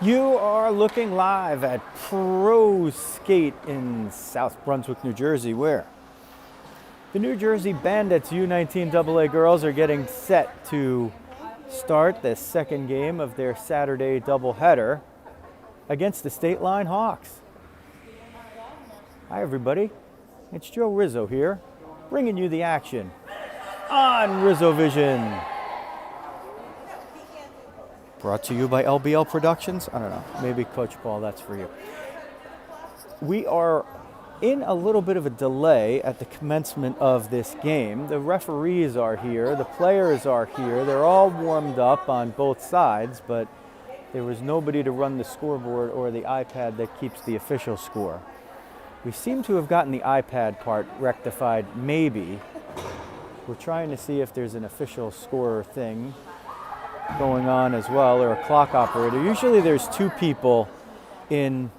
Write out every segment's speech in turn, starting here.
You are looking live at Pro Skate in South Brunswick, New Jersey, where the New Jersey Bandits U19 AA girls are getting set to start the second game of their Saturday doubleheader against the Stateline Hawks. Hi everybody, it's Joe Rizzo here, bringing you the action on RizzoVision. Brought to you by LBL Productions. I don't know, maybe Coach Paul, that's for you. We are in a little bit of a delay at the commencement of this game. The referees are here, the players are here. They're all warmed up on both sides, but there was nobody to run the scoreboard or the iPad that keeps the official score. We seem to have gotten the iPad part rectified, maybe. We're trying to see if there's an official scorer thing going on as well, or a clock operator. Usually there's two people in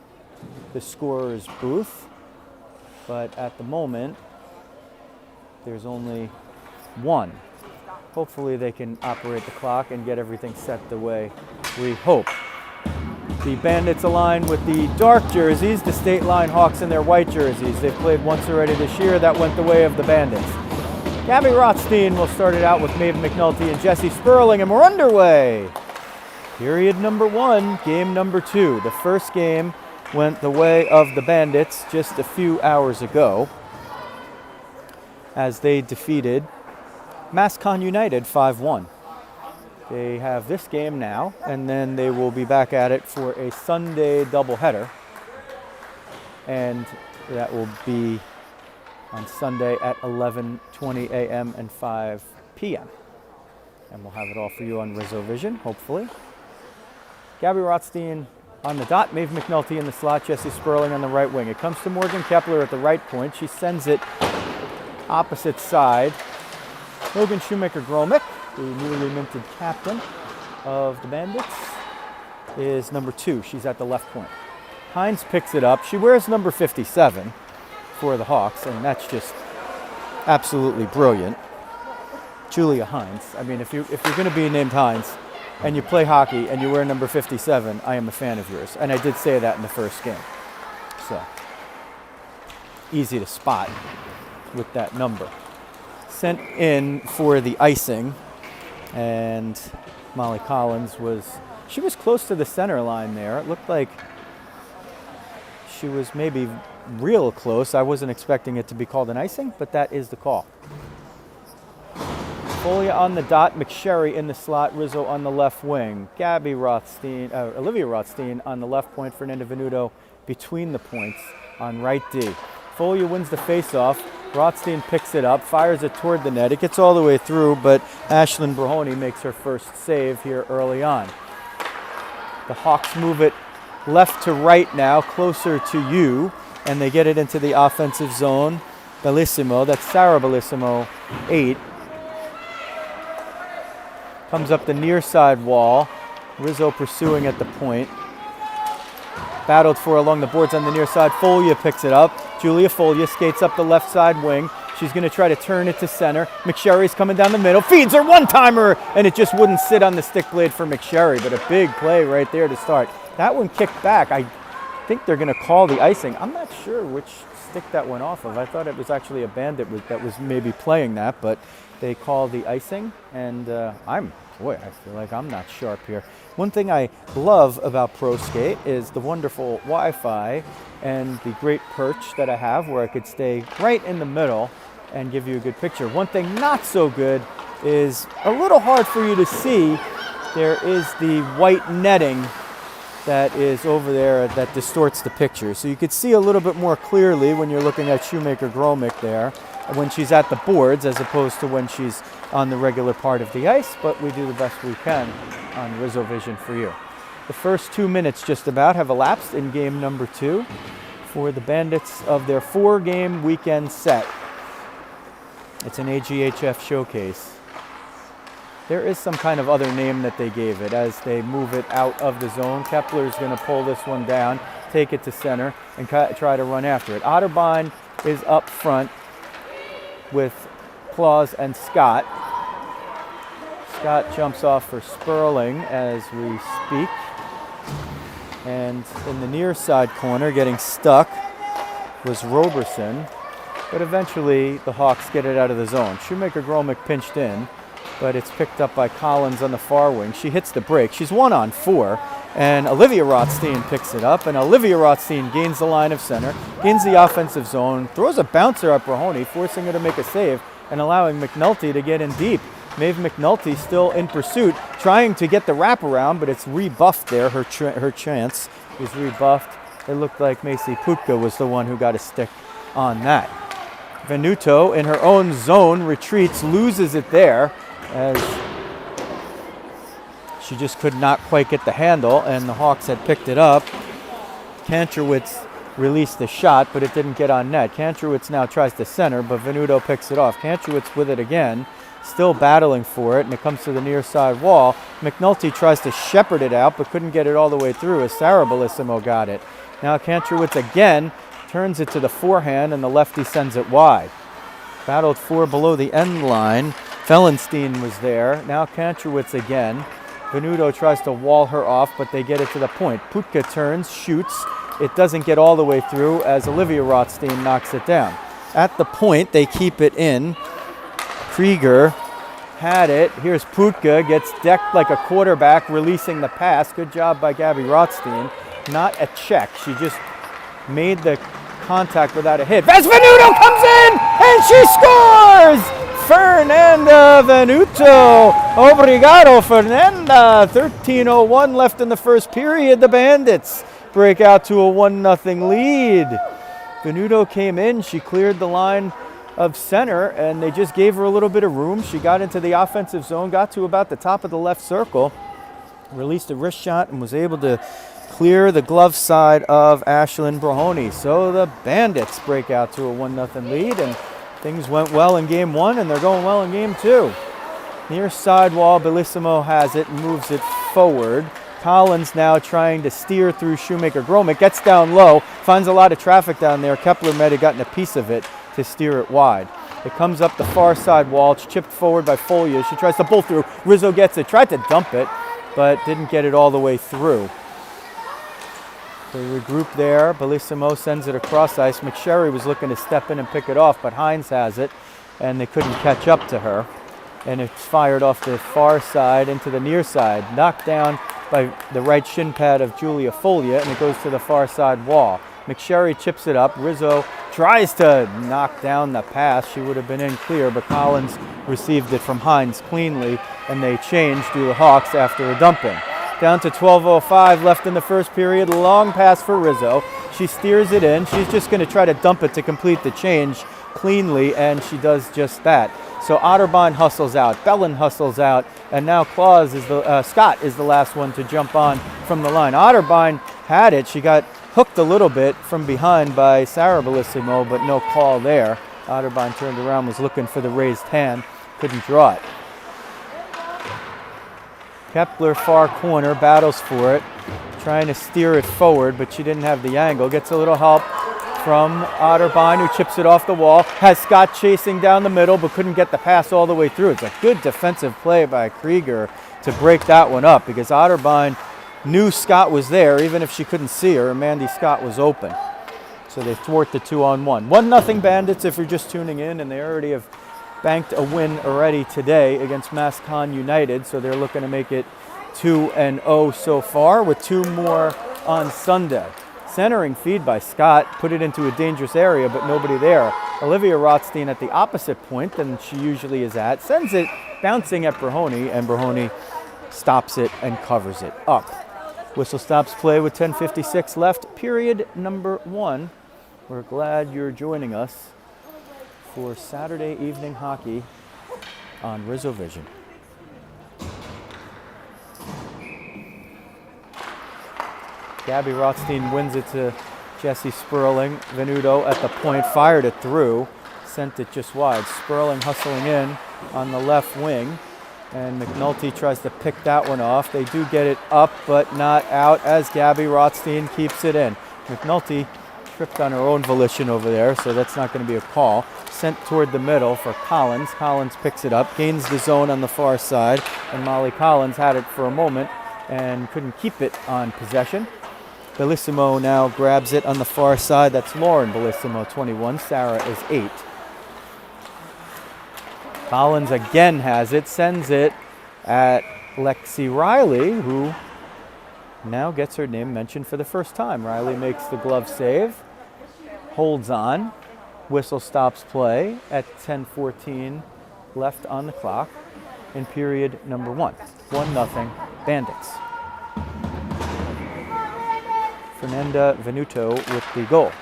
the scorer's booth, but at the moment there's only one. Hopefully they can operate the clock and get everything set the way we hope. The Bandits align with the dark jerseys, the Stateline Hawks in their white jerseys. They've played once already this year. That went the way of the Bandits. Gabby Rothstein will start it out with Maeve McNulty and Jessie Sperling, and we're underway. Period number one, game number two. The first game went the way of the Bandits just a few hours ago as they defeated Mascon United 5-1. They have this game now, and then they will be back at it for a Sunday doubleheader, and that will be on Sunday at 11:20 a.m. and 5 p.m. And we'll have it all for you on RizzoVision, hopefully. Gabby Rothstein on the dot, Maeve McNulty in the slot, Jessie Sperling on the right wing. It comes to Morgan Kepler at the right point. She sends it opposite side. Logan Shoemaker-Gromick, the newly minted captain of the Bandits, is number 2. She's at the left point. Hines picks it up. She wears number 57 for the Hawks, and that's just absolutely brilliant. Julia Hines. I mean, if you're going to be named Hines and you play hockey and you wear number 57, I am a fan of yours. And I did say that in the first game. So, easy to spot with that number. Sent in for the icing, and Molly Collins was close to the center line there. It looked like she was maybe real close. I wasn't expecting it to be called an icing, but that is the call. Folia on the dot, McSherry in the slot, Rizzo on the left wing. Olivia Rothstein on the left point, Fernanda Venuto between the points on right D. Folia wins the face-off. Rothstein picks it up, fires it toward the net. It gets all the way through, but Ashlyn Brahoni makes her first save here early on. The Hawks move it left to right now, closer to you, and they get it into the offensive zone. Bellissimo, that's Sarah Bellissimo, 8. Comes up the near side wall. Rizzo pursuing at the point. Battled for along the boards on the near side. Folia picks it up. Julia Folia skates up the left side wing. She's going to try to turn it to center. McSherry's coming down the middle. Feeds her one-timer, and it just wouldn't sit on the stick blade for McSherry, but a big play right there to start. That one kicked back. I think they're going to call the icing. I'm not sure which stick that went off of. I thought it was actually a Bandit that was maybe playing that, but they called the icing, and I feel like I'm not sharp here. One thing I love about Pro Skate is the wonderful Wi-Fi and the great perch that I have where I could stay right in the middle and give you a good picture. One thing not so good is a little hard for you to see. There is the white netting that is over there that distorts the picture. So you could see a little bit more clearly when you're looking at Shoemaker-Gromick there, when she's at the boards as opposed to when she's on the regular part of the ice, but we do the best we can on RizzoVision for you. The first 2 minutes just about have elapsed in game number 2 for the Bandits of their 4-game weekend set. It's an AGHF Showcase. There is some kind of other name that they gave it as they move it out of the zone. Kepler's going to pull this one down, take it to center, and try to run after it. Otterbein is up front with Claus and Scott. Scott jumps off for Sperling as we speak. And in the near side corner, getting stuck was Roberson. But eventually, the Hawks get it out of the zone. Shoemaker-Gromick pinched in, but it's picked up by Collins on the far wing. She hits the break. She's 1-on-4, and Olivia Rothstein picks it up, and Olivia Rothstein gains the line of center, gains the offensive zone, throws a bouncer at Brahoni, forcing her to make a save and allowing McNulty to get in deep. Maeve McNulty still in pursuit, trying to get the wraparound, but it's rebuffed there. Her chance was rebuffed. It looked like Macy Putka was the one who got a stick on that. Venuto, in her own zone, retreats, loses it there, as she just could not quite get the handle, and the Hawks had picked it up. Kantrowitz released the shot, but it didn't get on net. Kantrowitz now tries to center, but Venuto picks it off. Kantrowitz with it again, still battling for it, and it comes to the near side wall. McNulty tries to shepherd it out, but couldn't get it all the way through as Sarah Bellissimo got it. Now Kantrowitz again turns it to the forehand, and the lefty sends it wide. Battled for below the end line. Fellenstein was there. Now Kantrowitz again. Venuto tries to wall her off, but they get it to the point. Putka turns, shoots. It doesn't get all the way through as Olivia Rothstein knocks it down. At the point, they keep it in. Krieger had it. Here's Putka, gets decked like a quarterback, releasing the pass. Good job by Gabby Rothstein. Not a check. She just made the contact without a hit. Venuto comes in, and she scores! Fernanda Venuto. Obrigado, Fernanda. 13:01 left in the first period. The Bandits break out to a 1-0 lead. Venuto came in. She cleared the line of center, and they just gave her a little bit of room. She got into the offensive zone, got to about the top of the left circle, released a wrist shot, and was able to clear the glove side of Ashlyn Brahoni. So the Bandits break out to a 1-0 lead, and things went well in game one, and they're going well in game two. Near side wall, Bellissimo has it, moves it forward. Collins now trying to steer through Shoemaker-Gromick, gets down low, finds a lot of traffic down there. Kepler might have gotten a piece of it to steer it wide. It comes up the far side wall. It's chipped forward by Folia. She tries to pull through. Rizzo gets it, tried to dump it, but didn't get it all the way through. They regroup there. Bellissimo sends it across ice. McSherry was looking to step in and pick it off, but Hines has it, and they couldn't catch up to her. And it's fired off the far side into the near side. Knocked down by the right shin pad of Julia Folia, and it goes to the far side wall. McSherry chips it up. Rizzo tries to knock down the pass. She would have been in clear, but Collins received it from Hines cleanly, and they changed to the Hawks after a dumping. Down to 12:05 left in the first period. Long pass for Rizzo. She steers it in. She's just going to try to dump it to complete the change cleanly, and she does just that. So Otterbein hustles out, Bellin hustles out, and now Scott is the last one to jump on from the line. Otterbein had it. She got hooked a little bit from behind by Sarah Bellissimo, but no call there. Otterbein turned around, was looking for the raised hand, couldn't draw it. Kepler, far corner, battles for it, trying to steer it forward, but she didn't have the angle. Gets a little help from Otterbein, who chips it off the wall. Has Scott chasing down the middle, but couldn't get the pass all the way through. It's a good defensive play by Krieger to break that one up, because Otterbein knew Scott was there, even if she couldn't see her, and Mandy Scott was open. So they thwart the 2-on-1. 1-0 Bandits if you're just tuning in, and they already have banked a win already today against Mascon United, so they're looking to make it 2-0 so far, with two more on Sunday. Centering feed by Scott, put it into a dangerous area, but nobody there. Olivia Rothstein at the opposite point than she usually is at, sends it bouncing at Brahoni, and Brahoni stops it and covers it up. Whistle stops play with 10:56 left, period number one. We're glad you're joining us for Saturday evening hockey on RizzoVision. Gabby Rothstein wins it to Jessie Sperling. Venuto at the point, fired it through, sent it just wide. Sperling hustling in on the left wing, and McNulty tries to pick that one off. They do get it up, but not out, as Gabby Rothstein keeps it in. McNulty tripped on her own volition over there, so that's not going to be a call. Sent toward the middle for Collins. Collins picks it up, gains the zone on the far side, and Molly Collins had it for a moment and couldn't keep it on possession. Bellissimo now grabs it on the far side. That's Lauren Bellissimo, 21. Sarah is 8. Collins again has it, sends it at Lexi Riley, who now gets her name mentioned for the first time. Riley makes the glove save, holds on. Whistle stops play at 10:14 left on the clock in period number 1. 1-0 Bandits. Fernanda Venuto with the goal.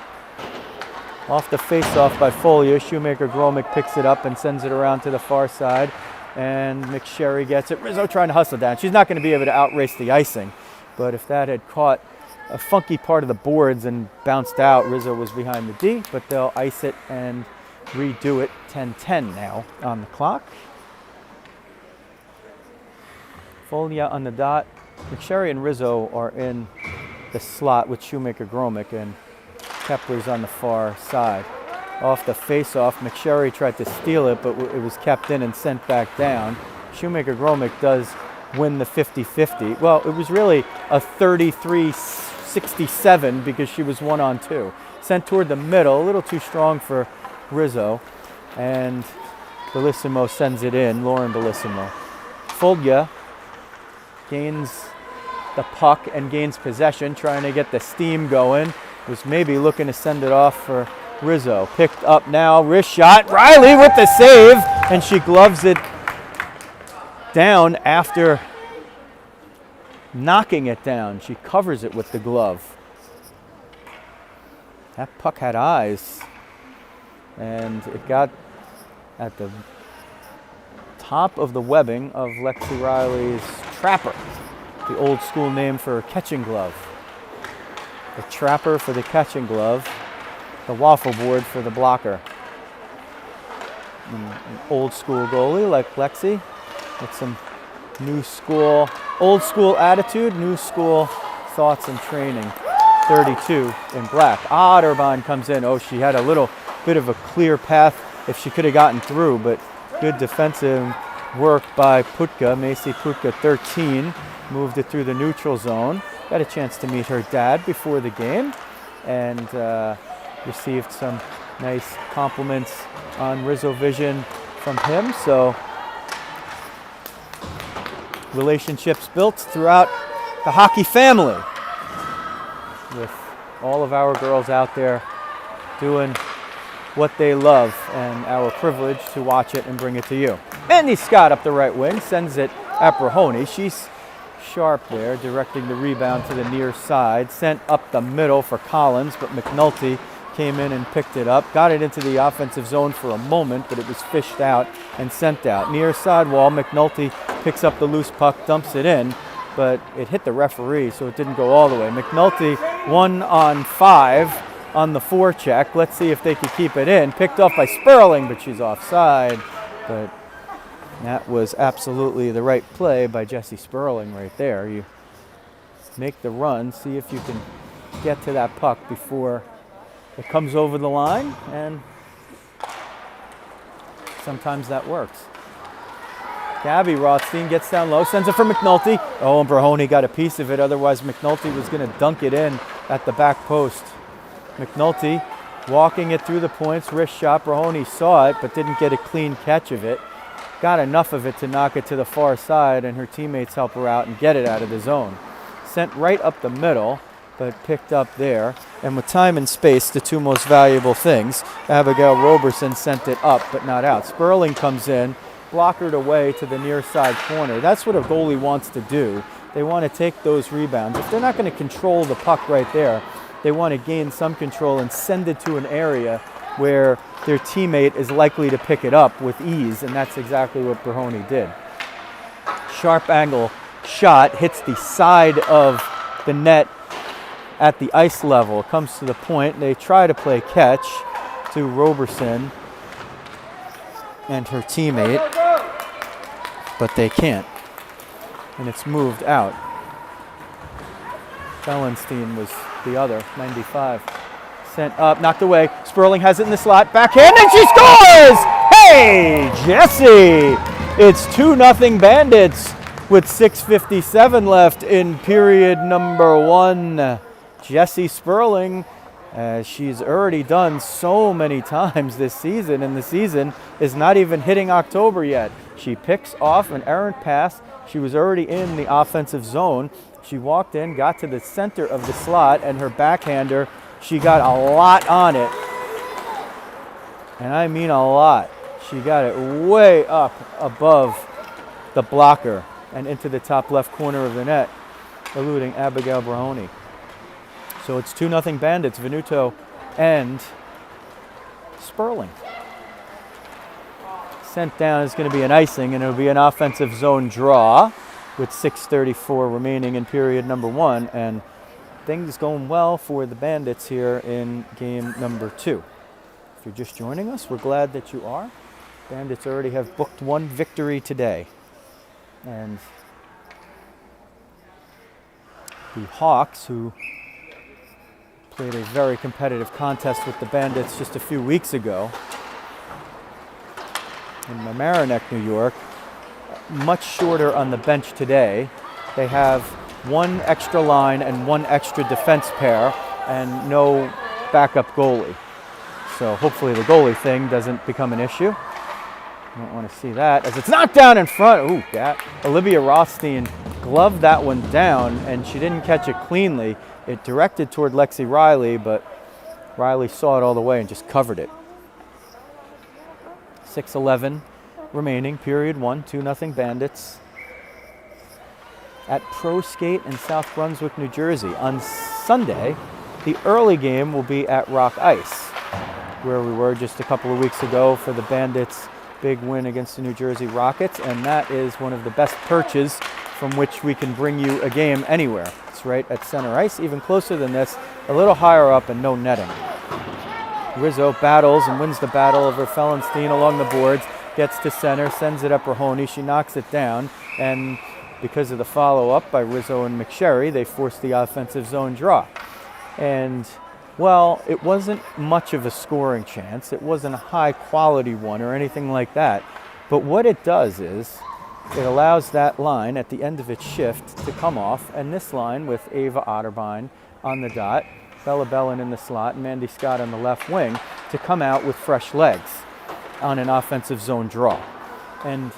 Off the face-off by Folia, Shoemaker-Gromick picks it up and sends it around to the far side, and McSherry gets it. Rizzo trying to hustle down. She's not going to be able to outrace the icing, but if that had caught a funky part of the boards and bounced out, Rizzo was behind the D, but they'll ice it and redo it. 10:10 now on the clock. Folia on the dot. McSherry and Rizzo are in the slot with Shoemaker-Gromick, and Kepler's on the far side. Off the face-off, McSherry tried to steal it, but it was kept in and sent back down. Shoemaker-Gromick does win the 50-50. Well, it was really a 33-67 because she was 1-on-2. Sent toward the middle, a little too strong for Rizzo, and Bellissimo sends it in, Lauren Bellissimo. Foglia gains the puck and gains possession, trying to get the steam going. Was maybe looking to send it off for Rizzo. Picked up now, wrist shot. Riley with the save, and she gloves it down after knocking it down. She covers it with the glove. That puck had eyes, and it got at the top of the webbing of Lexi Riley's trapper, the old school name for a catching glove. The trapper for the catching glove, the waffle board for the blocker. An old school goalie like Lexi with some new school, old school attitude, new school thoughts and training. 32 in black. Otterbein comes in. Oh, she had a little bit of a clear path if she could have gotten through, but good defensive work by Putka. Macy Putka, 13, moved it through the neutral zone. Got a chance to meet her dad before the game and received some nice compliments on RizzoVision from him. So relationships built throughout the hockey family with all of our girls out there doing what they love, and our privilege to watch it and bring it to you. Mandy Scott up the right wing, sends it at Brahoni. She's sharp there, directing the rebound to the near side. Sent up the middle for Collins, but McNulty came in and picked it up. Got it into the offensive zone for a moment, but it was fished out and sent out. Near sidewall, McNulty picks up the loose puck, dumps it in, but it hit the referee, so it didn't go all the way. McNulty 1-on-5 on the forecheck. Let's see if they could keep it in. Picked off by Sperling, but she's offside. But that was absolutely the right play by Jessie Sperling right there. You make the run, see if you can get to that puck before it comes over the line, and sometimes that works. Gabby Rothstein gets down low, sends it for McNulty. Oh, and Brahoni got a piece of it, otherwise McNulty was going to dunk it in at the back post. McNulty walking it through the points, wrist shot. Brahoni saw it, but didn't get a clean catch of it. Got enough of it to knock it to the far side, and her teammates help her out and get it out of the zone. Sent right up the middle, but picked up there. And with time and space, the two most valuable things, Abigail Roberson sent it up, but not out. Sperling comes in, blockered away to the near side corner. That's what a goalie wants to do. They want to take those rebounds. If they're not going to control the puck right there, they want to gain some control and send it to an area where their teammate is likely to pick it up with ease, and that's exactly what Brahoni did. Sharp angle shot, hits the side of the net at the ice level. Comes to the point. They try to play catch to Roberson and her teammate, but they can't. And it's moved out. Fellenstein was the other, 95. Sent up, knocked away. Sperling has it in the slot. Backhand, and she scores! Hey, Jessie! It's 2-0 Bandits with 6:57 left in period number 1. Jessie Sperling, as she's already done so many times this season, and the season is not even hitting October yet. She picks off an errant pass. She was already in the offensive zone. She walked in, got to the center of the slot, and her backhander, she got a lot on it. And I mean a lot. She got it way up above the blocker and into the top left corner of the net, eluding Abigail Brahoni. So it's 2-0 Bandits, Venuto and Sperling. Sent down is going to be an icing, and it'll be an offensive zone draw with 6:34 remaining in period number 1, and things going well for the Bandits here in game number 2. If you're just joining us, we're glad that you are. Bandits already have booked 1 victory today. And the Hawks, who played a very competitive contest with the Bandits just a few weeks ago in Mamaroneck, New York, much shorter on the bench today. They have 1 extra line and 1 extra defense pair and no backup goalie. So hopefully the goalie thing doesn't become an issue. You don't want to see that as it's knocked down in front. Ooh, Olivia Rothstein gloved that one down, and she didn't catch it cleanly. It directed toward Lexi Riley, but Riley saw it all the way and just covered it. 6:11 remaining, period 1, 2-0 Bandits. At Pro Skate in South Brunswick, New Jersey. On Sunday, the early game will be at Rock Ice, where we were just a couple of weeks ago for the Bandits' big win against the New Jersey Rockets, and that is one of the best perches from which we can bring you a game anywhere. It's right at center ice, even closer than this, a little higher up and no netting. Rizzo battles and wins the battle over Fellenstein along the boards, gets to center, sends it up Rahoney, she knocks it down, and because of the follow-up by Rizzo and McSherry, they force the offensive zone draw. And well, it wasn't much of a scoring chance. It wasn't a high-quality one or anything like that. But what it does is it allows that line at the end of its shift to come off, and this line with Ava Otterbein on the dot, Bella Bellin in the slot, and Mandy Scott on the left wing, to come out with fresh legs on an offensive zone draw. And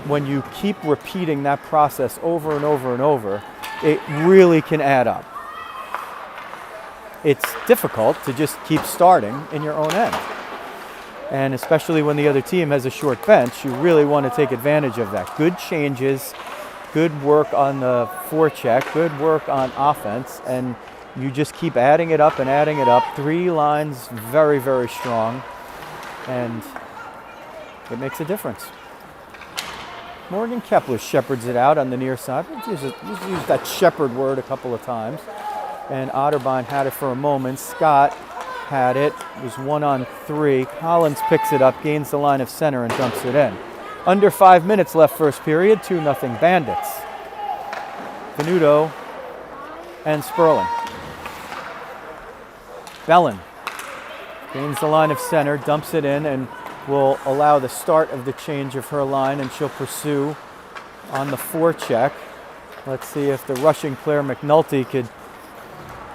when you keep repeating that process over and over and over, it really can add up. It's difficult to just keep starting in your own end. And especially when the other team has a short bench, you really want to take advantage of that. Good changes, good work on the forecheck, good work on offense, and you just keep adding it up and adding it up. 3 lines, very, very strong, and it makes a difference. Morgan Kepler shepherds it out on the near side. We'll use that shepherd word a couple of times. And Otterbein had it for a moment. Scott had it. It was 1-on-3. Collins picks it up, gains the line of center, and dumps it in. Under 5 minutes left first period, 2-0 Bandits. Venuto and Sperling. Bellin gains the line of center, dumps it in, and will allow the start of the change of her line, and she'll pursue on the forecheck. Let's see if the rushing Claire McNulty could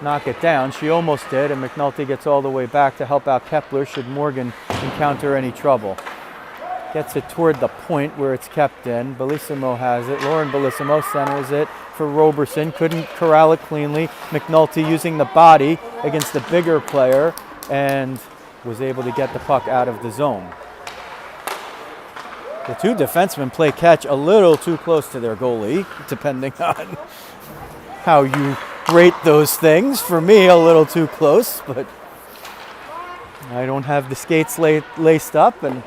knock it down. She almost did, and McNulty gets all the way back to help out Kepler should Morgan encounter any trouble. Gets it toward the point where it's kept in. Bellissimo has it. Lauren Bellissimo centers it for Roberson. Couldn't corral it cleanly. McNulty using the body against the bigger player and was able to get the puck out of the zone. The 2 defensemen play catch a little too close to their goalie, depending on how you rate those things. For me, a little too close, but I don't have the skates laced up. And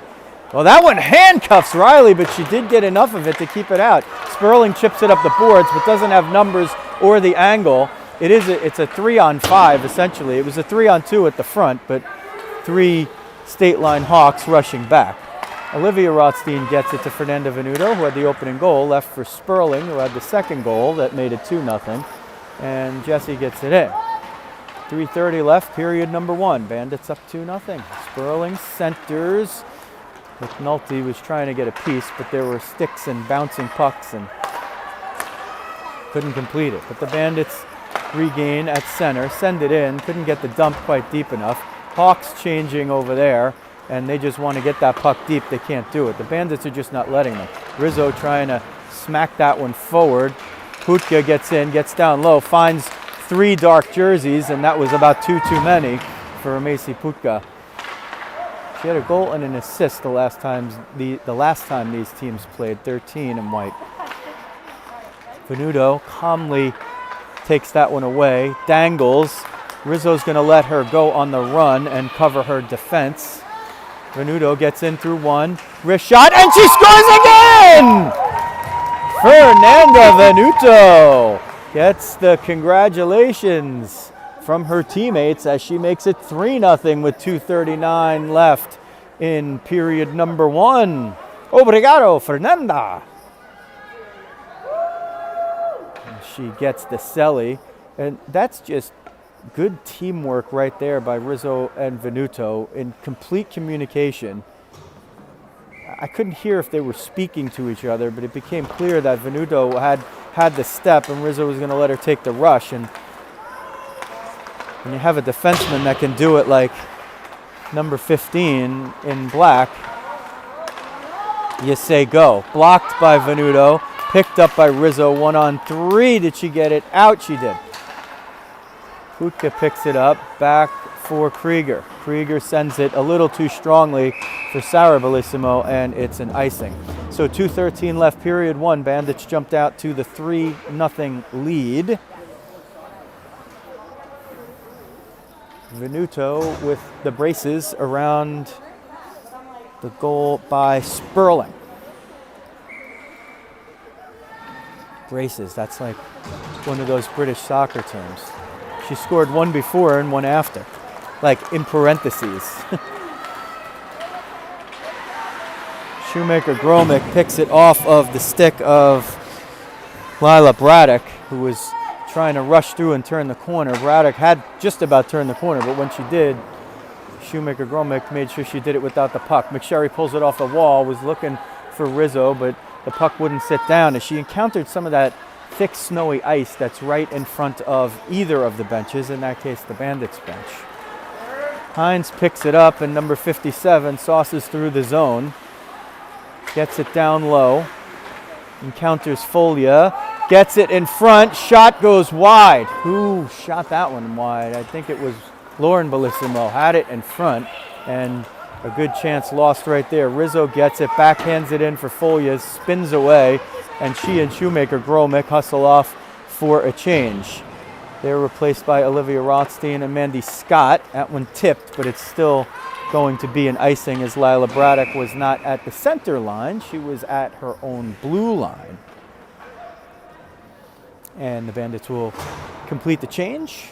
well, that one handcuffs Riley, but she did get enough of it to keep it out. Sperling chips it up the boards, but doesn't have numbers or the angle. It's a 3-on-5, essentially. It was a 3-on-2 at the front, but 3 Stateline Hawks rushing back. Olivia Rothstein gets it to Fernanda Venuto, who had the opening goal, left for Sperling, who had the second goal that made it 2-0. And Jessie gets it in. 3:30 left, period number 1. Bandits up 2-0. Sperling centers. McNulty was trying to get a piece, but there were sticks and bouncing pucks and couldn't complete it. But the Bandits regain at center, send it in, couldn't get the dump quite deep enough. Hawks changing over there, and they just want to get that puck deep. They can't do it. The Bandits are just not letting them. Rizzo trying to smack that one forward. Putka gets in, gets down low, finds 3 dark jerseys, and that was about 2 too many for Macy Putka. She had a goal and an assist the last time these teams played, 13 in white. Venuto calmly takes that one away, dangles. Rizzo's going to let her go on the run and cover her defense. Venuto gets in through one, wrist shot, and she scores again! Fernanda Venuto gets the congratulations from her teammates as she makes it 3-0 with 2:39 left in period number 1. Obrigado, Fernanda. And she gets the celly, and that's just good teamwork right there by Rizzo and Venuto in complete communication. I couldn't hear if they were speaking to each other, but it became clear that Venuto had the step and Rizzo was going to let her take the rush. And when you have a defenseman that can do it like number 15 in black, you say go. Blocked by Venuto, picked up by Rizzo, 1-on-3. Did she get it out? She did. Putka picks it up, back for Krieger. Krieger sends it a little too strongly for Sarah Bellissimo, and it's an icing. So 2:13 left, period 1. Bandits jumped out to the 3-0 lead. Venuto with the braces around the goal by Sperling. Braces, that's like one of those British soccer terms. She scored one before and one after, like in parentheses. Shoemaker Gromick picks it off of the stick of Lila Braddock, who was trying to rush through and turn the corner. Braddock had just about turned the corner, but when she did, Shoemaker Gromick made sure she did it without the puck. McSherry pulls it off the wall, was looking for Rizzo, but the puck wouldn't sit down as she encountered some of that thick snowy ice that's right in front of either of the benches, in that case the Bandits bench. Hines picks it up, and number 57 sauces through the zone, gets it down low, encounters Folia, gets it in front, shot goes wide. Who shot that one wide? I think it was Lauren Bellissimo, had it in front, and a good chance lost right there. Rizzo gets it, backhands it in for Folia, spins away, and she and Shoemaker Gromick hustle off for a change. They're replaced by Olivia Rothstein and Mandy Scott. That one tipped, but it's still going to be an icing as Lila Braddock was not at the center line. She was at her own blue line. And the Bandits will complete the change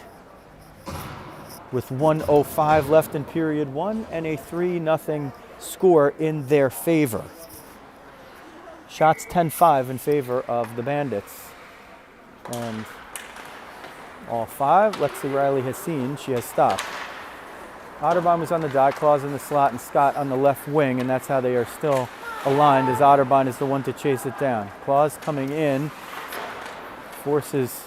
with 1:05 left in period 1 and a 3-0 score in their favor. Shots 10-5 in favor of the Bandits. And all 5, Lexi Riley has seen, she has stopped. Otterbein was on the dot, Claus in the slot, and Scott on the left wing, and that's how they are still aligned, as Otterbein is the one to chase it down. Claus coming in, forces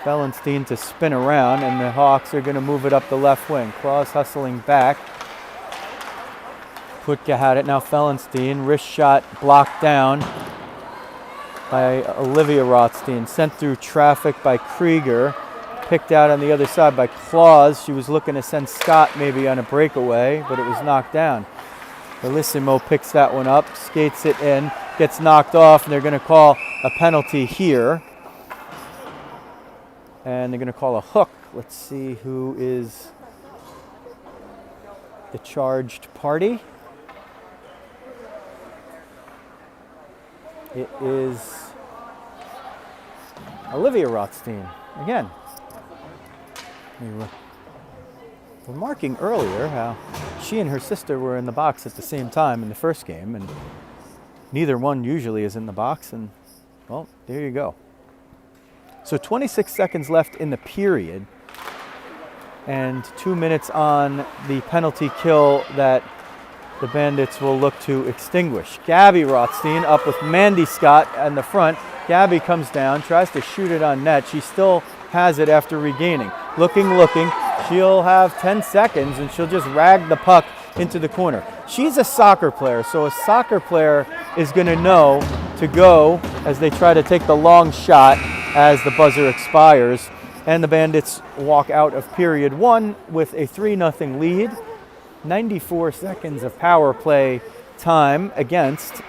Fellenstein to spin around, and the Hawks are going to move it up the left wing. Claus hustling back. Putka had it, now Fellenstein. Wrist shot blocked down by Olivia Rothstein. Sent through traffic by Krieger. Picked out on the other side by Claus. She was looking to send Scott maybe on a breakaway, but it was knocked down. Bellissimo picks that one up, skates it in, gets knocked off, and they're going to call a penalty here. And they're going to call a hook. Let's see who is the charged party. It is Olivia Rothstein. Again, we were remarking earlier how she and her sister were in the box at the same time in the first game, and neither one usually is in the box, and well, there you go. So 26 seconds left in the period, and 2 minutes on the penalty kill that the Bandits will look to extinguish. Gabby Rothstein up with Mandy Scott in the front, Gabby comes down, tries to shoot it on net. She still has it after regaining. Looking. She'll have 10 seconds and she'll just rag the puck into the corner. She's a soccer player, so a soccer player is going to know to go as they try to take the long shot as the buzzer expires. And the Bandits walk out of period 1 with a 3-0 lead. 94 seconds of power play time against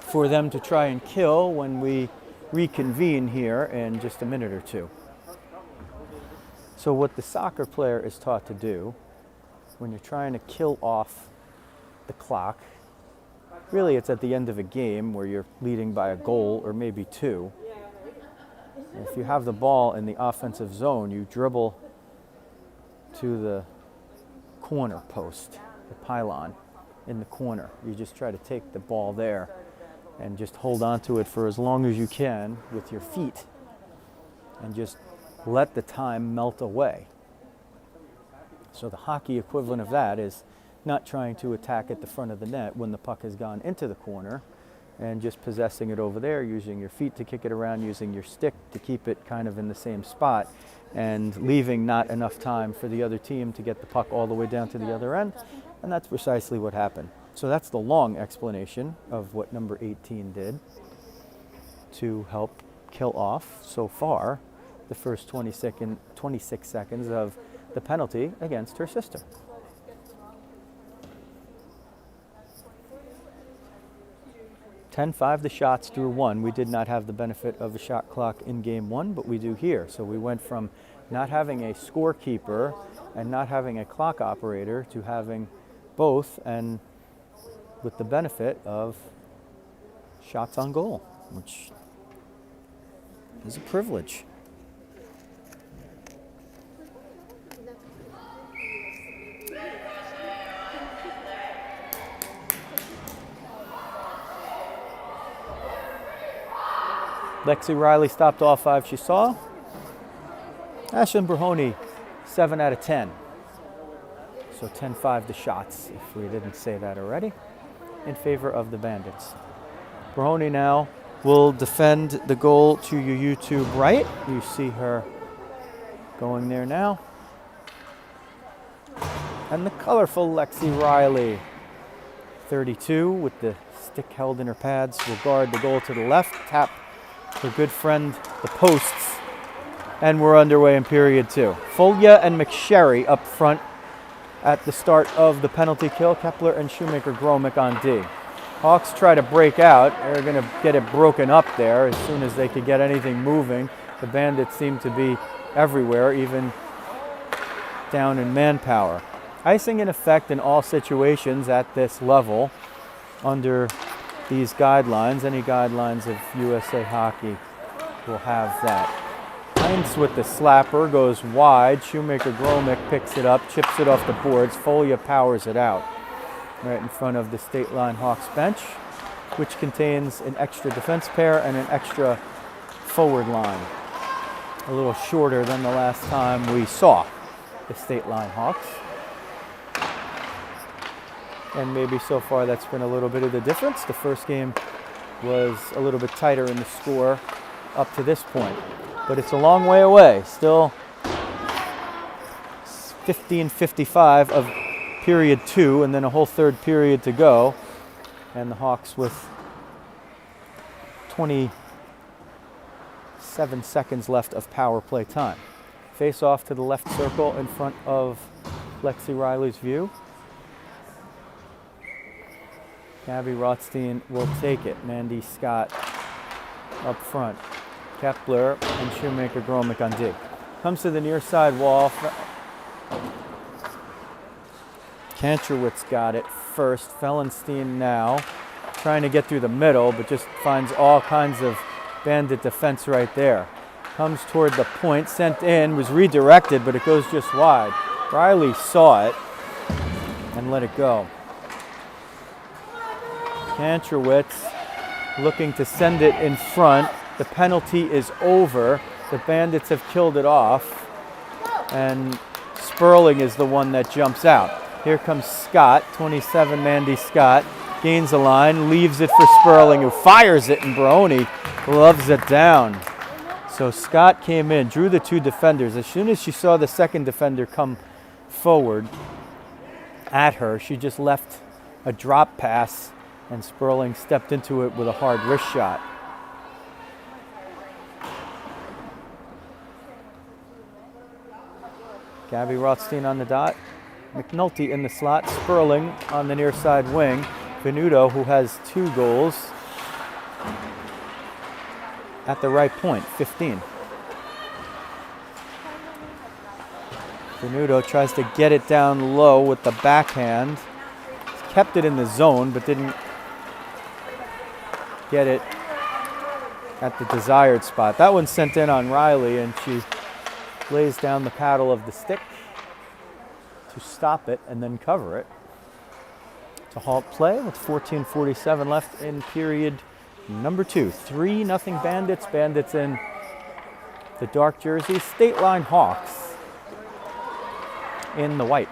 for them to try and kill when we reconvene here in just a minute or two. So what the soccer player is taught to do when you're trying to kill off the clock, really it's at the end of a game where you're leading by a goal or maybe 2. If you have the ball in the offensive zone, you dribble to the corner post, the pylon in the corner. You just try to take the ball there and just hold on to it for as long as you can with your feet and just let the time melt away. So the hockey equivalent of that is not trying to attack at the front of the net when the puck has gone into the corner and just possessing it over there, using your feet to kick it around, using your stick to keep it kind of in the same spot, and leaving not enough time for the other team to get the puck all the way down to the other end. And that's precisely what happened. So that's the long explanation of what number 18 did to help kill off so far the first 26 seconds of the penalty against her sister. (10-5) the shots through 1. We did not have the benefit of a shot clock in game 1, but we do here. So we went from not having a scorekeeper and not having a clock operator to having both, and with the benefit of shots on goal, which is a privilege. Lexi Riley stopped all 5 she saw. Ashlyn Brahoni, 7 out of 10. So 10-5 the shots, if we didn't say that already, in favor of the Bandits. Brahoni now will defend the goal to your YouTube right. You see her going there now. And the colorful Lexi Riley, 32, with the stick held in her pads, will guard the goal to the left, tap her good friend, the posts, and we're underway in period 2. Folia and McSherry up front at the start of the penalty kill. Kepler and Shoemaker-Gromick on D. Hawks try to break out. They're going to get it broken up there as soon as they could get anything moving. The Bandits seem to be everywhere, even down in manpower. Icing in effect in all situations at this level under these guidelines. Any guidelines of USA Hockey will have that. Heinz with the slapper goes wide. Shoemaker-Gromick picks it up, chips it off the boards. Folia powers it out right in front of the Stateline Hawks bench, which contains an extra defense pair and an extra forward line. A little shorter than the last time we saw the Stateline Hawks. And maybe so far that's been a little bit of the difference. The first game was a little bit tighter in the score up to this point. But it's a long way away. Still 15:55 of period 2, and then a whole third period to go. And the Hawks with 27 seconds left of power play time. Face off to the left circle in front of Lexi Riley's view. Gabby Rothstein will take it. Mandy Scott up front. Kepler and Shoemaker-Gromick on D. Comes to the near side wall. Kantrowitz got it first. Fellenstein now trying to get through the middle, but just finds all kinds of Bandit defense right there. Comes toward the point, sent in, was redirected, but it goes just wide. Riley saw it and let it go. Kantrowitz looking to send it in front. The penalty is over. The Bandits have killed it off. And Sperling is the one that jumps out. Here comes Scott, 27, Mandy Scott. gains the line, leaves it for Sperling, who fires it, and Brony gloves it down. So Scott came in, drew the two defenders. As soon as she saw the second defender come forward at her, she just left a drop pass, and Sperling stepped into it with a hard wrist shot. Gabby Rothstein on the dot. McNulty in the slot. Sperling on the near side wing. Venuto, who has 2 goals, at the right point, 15. Venuto tries to get it down low with the backhand. He's kept it in the zone, but didn't get it at the desired spot. That one's sent in on Riley, and she lays down the paddle of the stick to stop it and then cover it. To halt play with 14:47 left in period number 2. 3-0 Bandits. Bandits in the dark jerseys. Stateline Hawks in the white.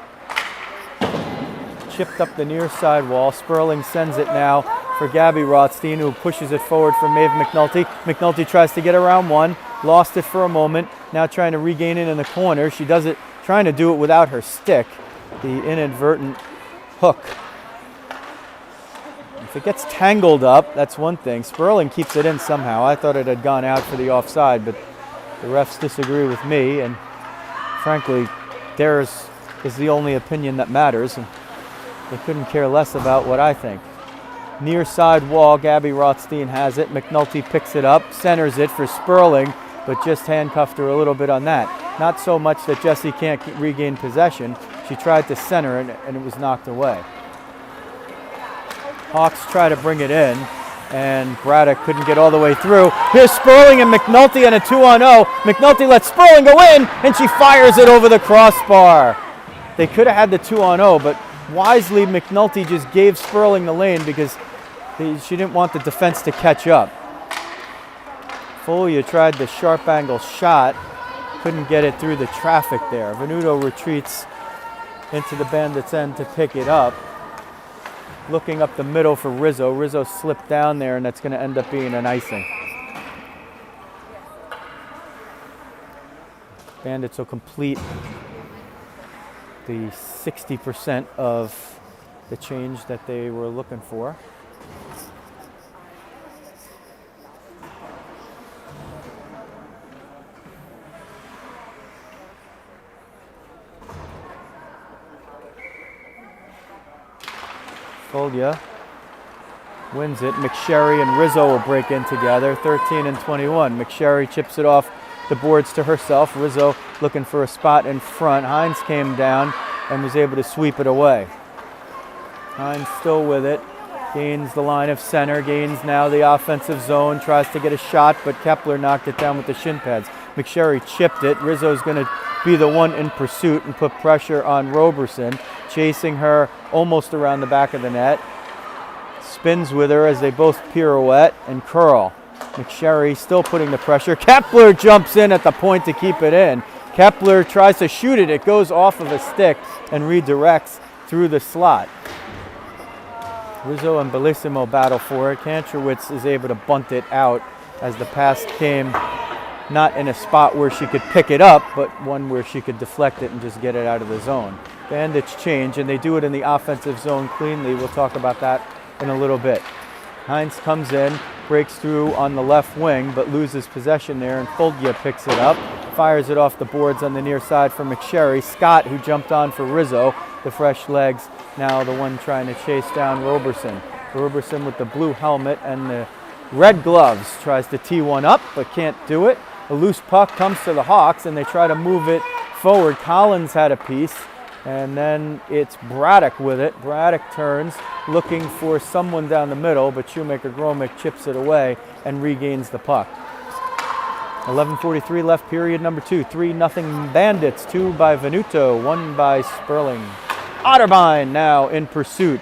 Chipped up the near side wall. Sperling sends it now for Gabby Rothstein, who pushes it forward for Maeve McNulty. McNulty tries to get around one. Lost it for a moment. Now trying to regain it in the corner. She does it, trying to do it without her stick. The inadvertent hook. If it gets tangled up, that's one thing. Sperling keeps it in somehow. I thought it had gone out for the offside, but the refs disagree with me, and frankly, theirs is the only opinion that matters, and they couldn't care less about what I think. Near side wall, Gabby Rothstein has it. McNulty picks it up, centers it for Sperling, but just handcuffed her a little bit on that. Not so much that Jessie can't regain possession. She tried to center it, and it was knocked away. Hawks try to bring it in, and Braddock couldn't get all the way through. Here's Sperling and McNulty and a 2-on-0. McNulty lets Sperling go in, and she fires it over the crossbar. They could have had the 2-on-0, but wisely McNulty just gave Sperling the lane because she didn't want the defense to catch up. Folia tried the sharp angle shot, couldn't get it through the traffic there. Venuto retreats into the Bandits' end to pick it up. Looking up the middle for Rizzo. Rizzo slipped down there, and that's going to end up being an icing. Bandits will complete the 60% of the change that they were looking for. Folia wins it. McSherry and Rizzo will break in together, 13 and 21. McSherry chips it off the boards to herself. Rizzo looking for a spot in front. Hines came down and was able to sweep it away. Hines still with it. Gains the line of center. Gains now the offensive zone. Tries to get a shot, but Kepler knocked it down with the shin pads. McSherry chipped it. Rizzo's going to be the one in pursuit and put pressure on Roberson, chasing her almost around the back of the net. Spins with her as they both pirouette and curl. McSherry still putting the pressure. Kepler jumps in at the point to keep it in. Kepler tries to shoot it. It goes off of a stick and redirects through the slot. Rizzo and Bellissimo battle for it. Kantrowitz is able to bunt it out as the pass came not in a spot where she could pick it up, but one where she could deflect it and just get it out of the zone. Bandits change, and they do it in the offensive zone cleanly. We'll talk about that in a little bit. Hines comes in, breaks through on the left wing, but loses possession there, and Folia picks it up, fires it off the boards on the near side for McSherry. Scott, who jumped on for Rizzo, the fresh legs, now the one trying to chase down Roberson. Roberson with the blue helmet and the red gloves tries to tee one up, but can't do it. A loose puck comes to the Hawks, and they try to move it forward. Collins had a piece, and then it's Braddock with it. Braddock turns, looking for someone down the middle, but Shoemaker-Gromick chips it away and regains the puck. 11:43 left, period number 2. 3-0 Bandits, 2 by Venuto, 1 by Sperling. Otterbein now in pursuit.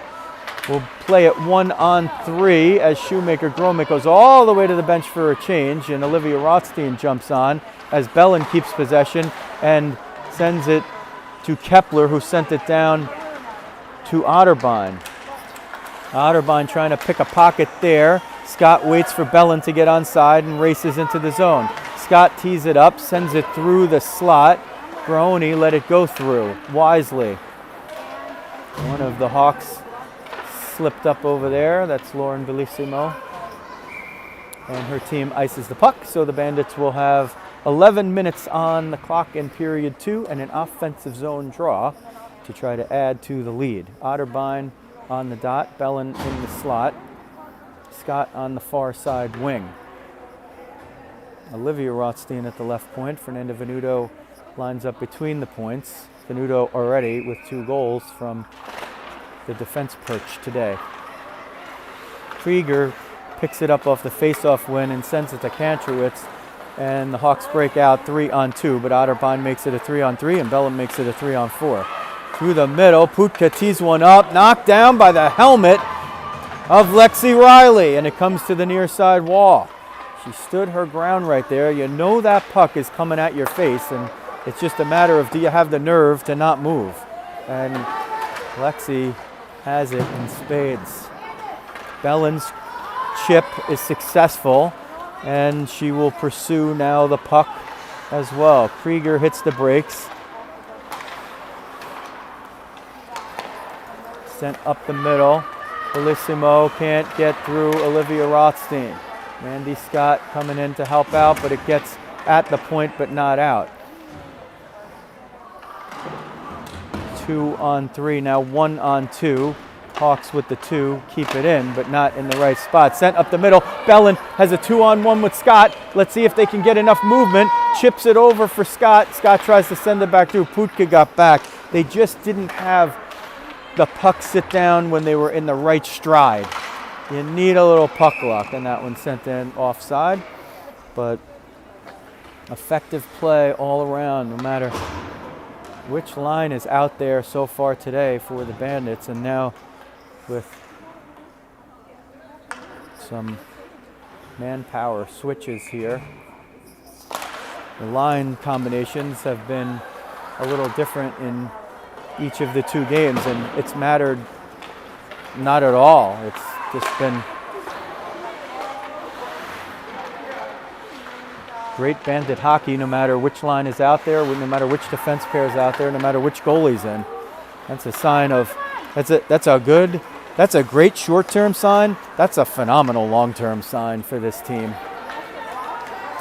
We'll play it 1-on-3 as Shoemaker-Gromick goes all the way to the bench for a change, and Olivia Rothstein jumps on as Bellin keeps possession and sends it to Kepler, who sent it down to Otterbein. Otterbein trying to pick a pocket there. Scott waits for Bellin to get onside and races into the zone. Scott tees it up, sends it through the slot. Brony let it go through wisely. One of the Hawks slipped up over there. That's Lauren Bellissimo. And her team ices the puck, so the Bandits will have 11 minutes on the clock in period 2 and an offensive zone draw to try to add to the lead. Otterbein on the dot, Bellin in the slot, Scott on the far side wing. Olivia Rothstein at the left point. Fernanda Venuto lines up between the points. Venuto already with 2 goals from the defense perch today. Krieger picks it up off the face-off win and sends it to Kantrowitz, and the Hawks break out 3-on-2, but Otterbein makes it a 3-on-3 and Bellin makes it a 3-on-4. Through the middle, Putka tees one up, knocked down by the helmet of Lexi Riley, and it comes to the near side wall. She stood her ground right there. You know that puck is coming at your face, and it's just a matter of, do you have the nerve to not move? And Lexi has it in spades. Bellin's chip is successful, and she will pursue now the puck as well. Krieger hits the brakes. Sent up the middle. Bellissimo can't get through Olivia Rothstein. Mandy Scott coming in to help out, but it gets at the point but not out. 2-on-3, now 1-on-2. Hawks with the 2, keep it in, but not in the right spot. Sent up the middle. Bellin has a 2-on-1 with Scott. Let's see if they can get enough movement. Chips it over for Scott. Scott tries to send it back through. Putka got back. They just didn't have the puck sit down when they were in the right stride. You need a little puck luck, and that one sent in offside. But effective play all around, no matter which line is out there so far today for the Bandits. And now with some manpower switches here, the line combinations have been a little different in each of the 2 games, and it's mattered not at all. It's just been great Bandit hockey, no matter which line is out there, no matter which defense pair is out there, no matter which goalie's in. That's a sign of, that's a great short-term sign. That's a phenomenal long-term sign for this team.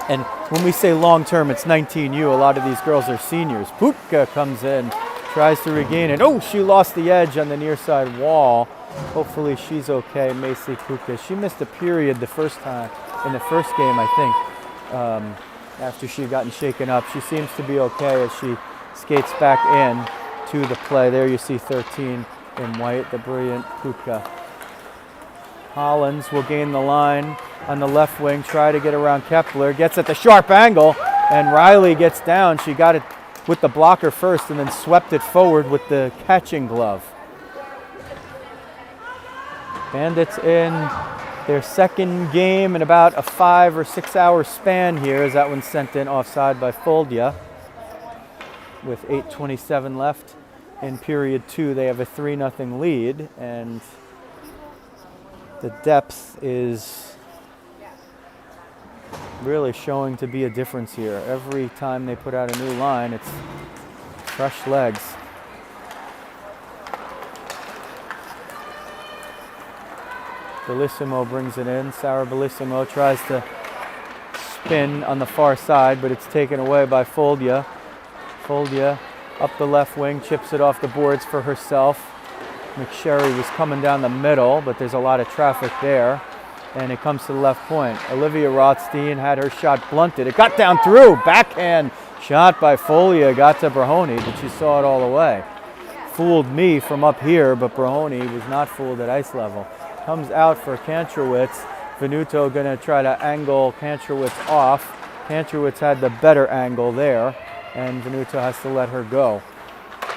And when we say long-term, it's 19U. A lot of these girls are seniors. Putka comes in, tries to regain it. Oh, she lost the edge on the near side wall. Hopefully she's okay, Macy Putka. She missed a period the first time, in the first game, I think, after she had gotten shaken up. She seems to be okay as she skates back in to the play. There you see 13 in white, the brilliant Putka. Hollins will gain the line on the left wing, try to get around Kepler, gets at the sharp angle, and Riley gets down. She got it with the blocker first and then swept it forward with the catching glove. Bandits in their second game in about a 5 or 6 hour span here, as that one's sent in offside by Foldia. With 8:27 left in period 2, they have a 3-0 lead, and the depth is really showing to be a difference here. Every time they put out a new line, it's fresh legs. Bellissimo brings it in. Sarah Bellissimo tries to spin on the far side, but it's taken away by Foldia. Foldia up the left wing, chips it off the boards for herself. McSherry was coming down the middle, but there's a lot of traffic there. And it comes to the left point. Olivia Rothstein had her shot blunted. It got down through. Backhand shot by Foldia, got to Brahoni, but she saw it all the way. Fooled me from up here, but Brahoni was not fooled at ice level. Comes out for Kantrowitz. Venuto going to try to angle Kantrowitz off. Kantrowitz had the better angle there, and Venuto has to let her go.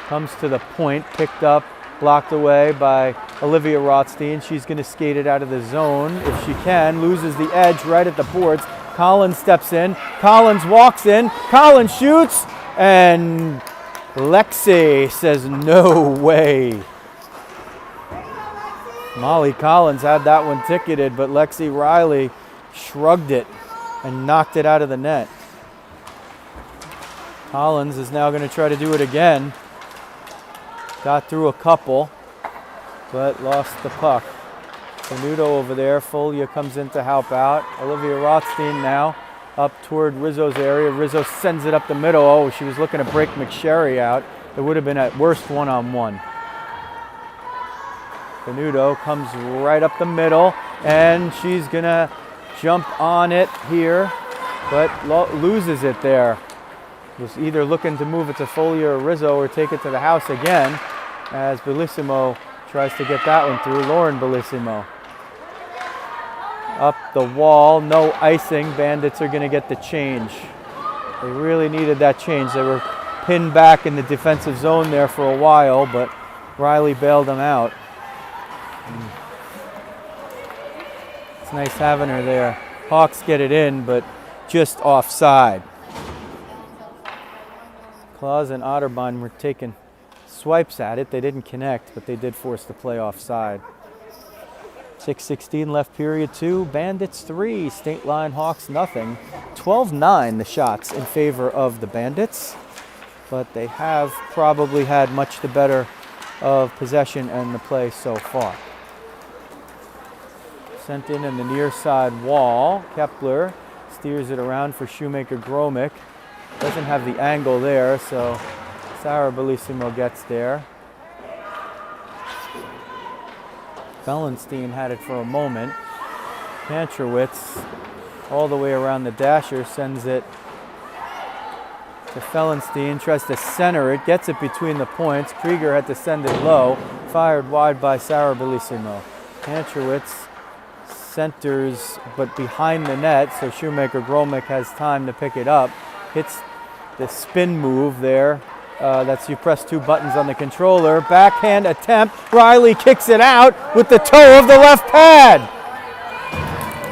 Comes to the point, picked up, blocked away by Olivia Rothstein. She's going to skate it out of the zone if she can. Loses the edge right at the boards. Collins steps in. Collins walks in. Collins shoots. And Lexi says, no way. Molly Collins had that one ticketed, but Lexi Riley shrugged it and knocked it out of the net. Collins is now going to try to do it again. Got through a couple, but lost the puck. Canuto over there. Folia comes in to help out. Olivia Rothstein now up toward Rizzo's area. Rizzo sends it up the middle. Oh, she was looking to break McSherry out. It would have been at worst one-on-one. Canuto comes right up the middle, and she's going to jump on it here, but loses it there. Was either looking to move it to Folia or Rizzo or take it to the house again, as Bellissimo tries to get that one through. Lauren Bellissimo. Up the wall, no icing. Bandits are going to get the change. They really needed that change. They were pinned back in the defensive zone there for a while, but Riley bailed them out. It's nice having her there. Hawks get it in, but just offside. Claus and Otterbein were taking swipes at it. They didn't connect, but they did force the play offside. 6:16 left period 2. Bandits 3, Stateline Hawks nothing. 12-9 the shots in favor of the Bandits, but they have probably had much the better of possession and the play so far. Sent in the near side wall. Kepler steers it around for Shoemaker Gromick. Doesn't have the angle there, so Sarah Bellissimo gets there. Fellenstein had it for a moment. Pantrowitz all the way around the dasher, sends it to Fellenstein, tries to center it, gets it between the points. Krieger had to send it low, fired wide by Sarah Bellissimo. Pantrowitz centers, but behind the net, so Shoemaker Gromick has time to pick it up. Hits the spin move there. That's you press 2 buttons on the controller. Backhand attempt. Riley kicks it out with the toe of the left pad.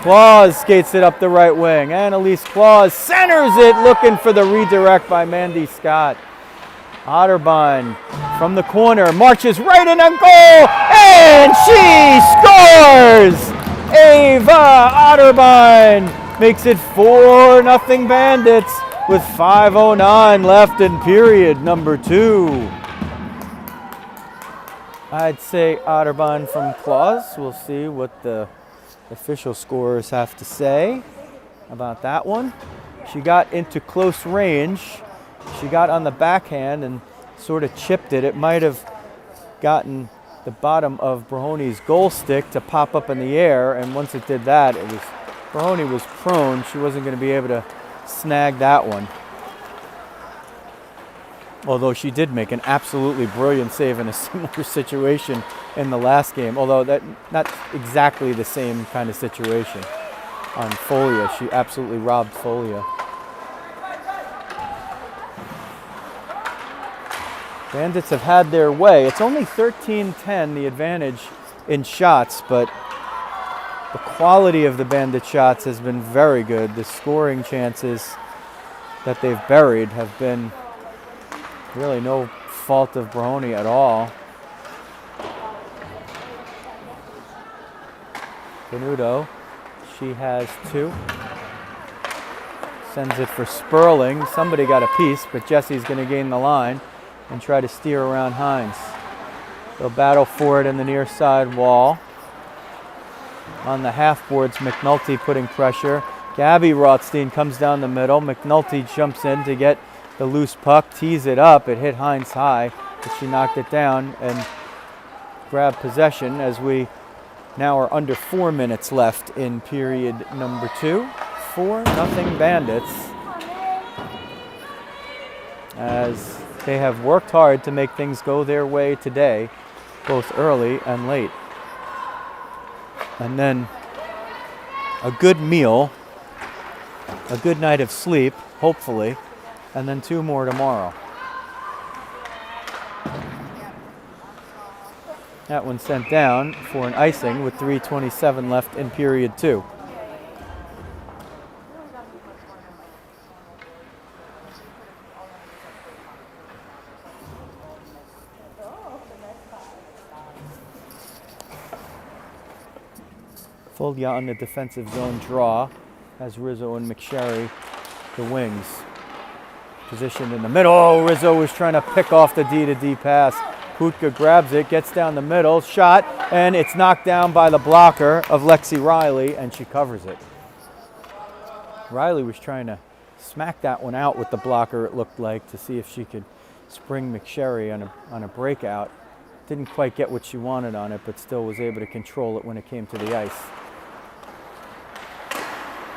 Claus skates it up the right wing. Annalise Claus centers it, looking for the redirect by Mandy Scott. Otterbein from the corner marches right in on goal, and she scores! Ava Otterbein makes it 4-0 Bandits with 5:09 left in period number 2. I'd say Otterbein from Claus. We'll see what the official scorers have to say about that one. She got into close range. She got on the backhand and sort of chipped it. It might have gotten the bottom of Brahoni's goal stick to pop up in the air, and once it did that, Brahoni was prone. She wasn't going to be able to snag that one. Although she did make an absolutely brilliant save in a similar situation in the last game, although that not exactly the same kind of situation on Folia. She absolutely robbed Folia. Bandits have had their way. It's only 13-10 the advantage in shots, but the quality of the Bandit shots has been very good. The scoring chances that they've buried have been really no fault of Brahoni at all. Canuto, she has 2. Sends it for Sperling. Somebody got a piece, but Jesse's going to gain the line and try to steer around Hines. They'll battle for it in the near side wall. On the half boards, McNulty putting pressure. Gabby Rothstein comes down the middle. McNulty jumps in to get the loose puck, tees it up. It hit Hines high, but she knocked it down and grabbed possession as we now are under 4 minutes left in period number 2. 4-0 Bandits, as they have worked hard to make things go their way today, both early and late. And then a good meal, a good night of sleep, hopefully, and then 2 more tomorrow. That one sent down for an icing with 3:27 left in period 2. Folia on the defensive zone draw as Rizzo and McSherry, the wings. Positioned in the middle. Oh, Rizzo was trying to pick off the D-to-D pass. Putka grabs it, gets down the middle, shot, and it's knocked down by the blocker of Lexi Riley, and she covers it. Riley was trying to smack that one out with the blocker, it looked like, to see if she could spring McSherry on a breakout. Didn't quite get what she wanted on it, but still was able to control it when it came to the ice.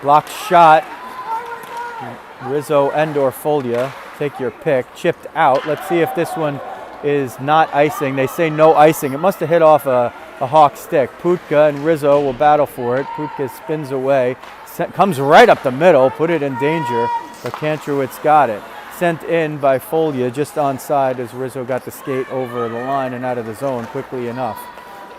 Blocked shot. Rizzo and/or Folia, take your pick. Chipped out. Let's see if this one is not icing. They say no icing. It must have hit off a Hawk stick. Putka and Rizzo will battle for it. Putka spins away, comes right up the middle, put it in danger, but Kantrowitz got it. Sent in by Folia, just onside as Rizzo got the skate over the line and out of the zone quickly enough.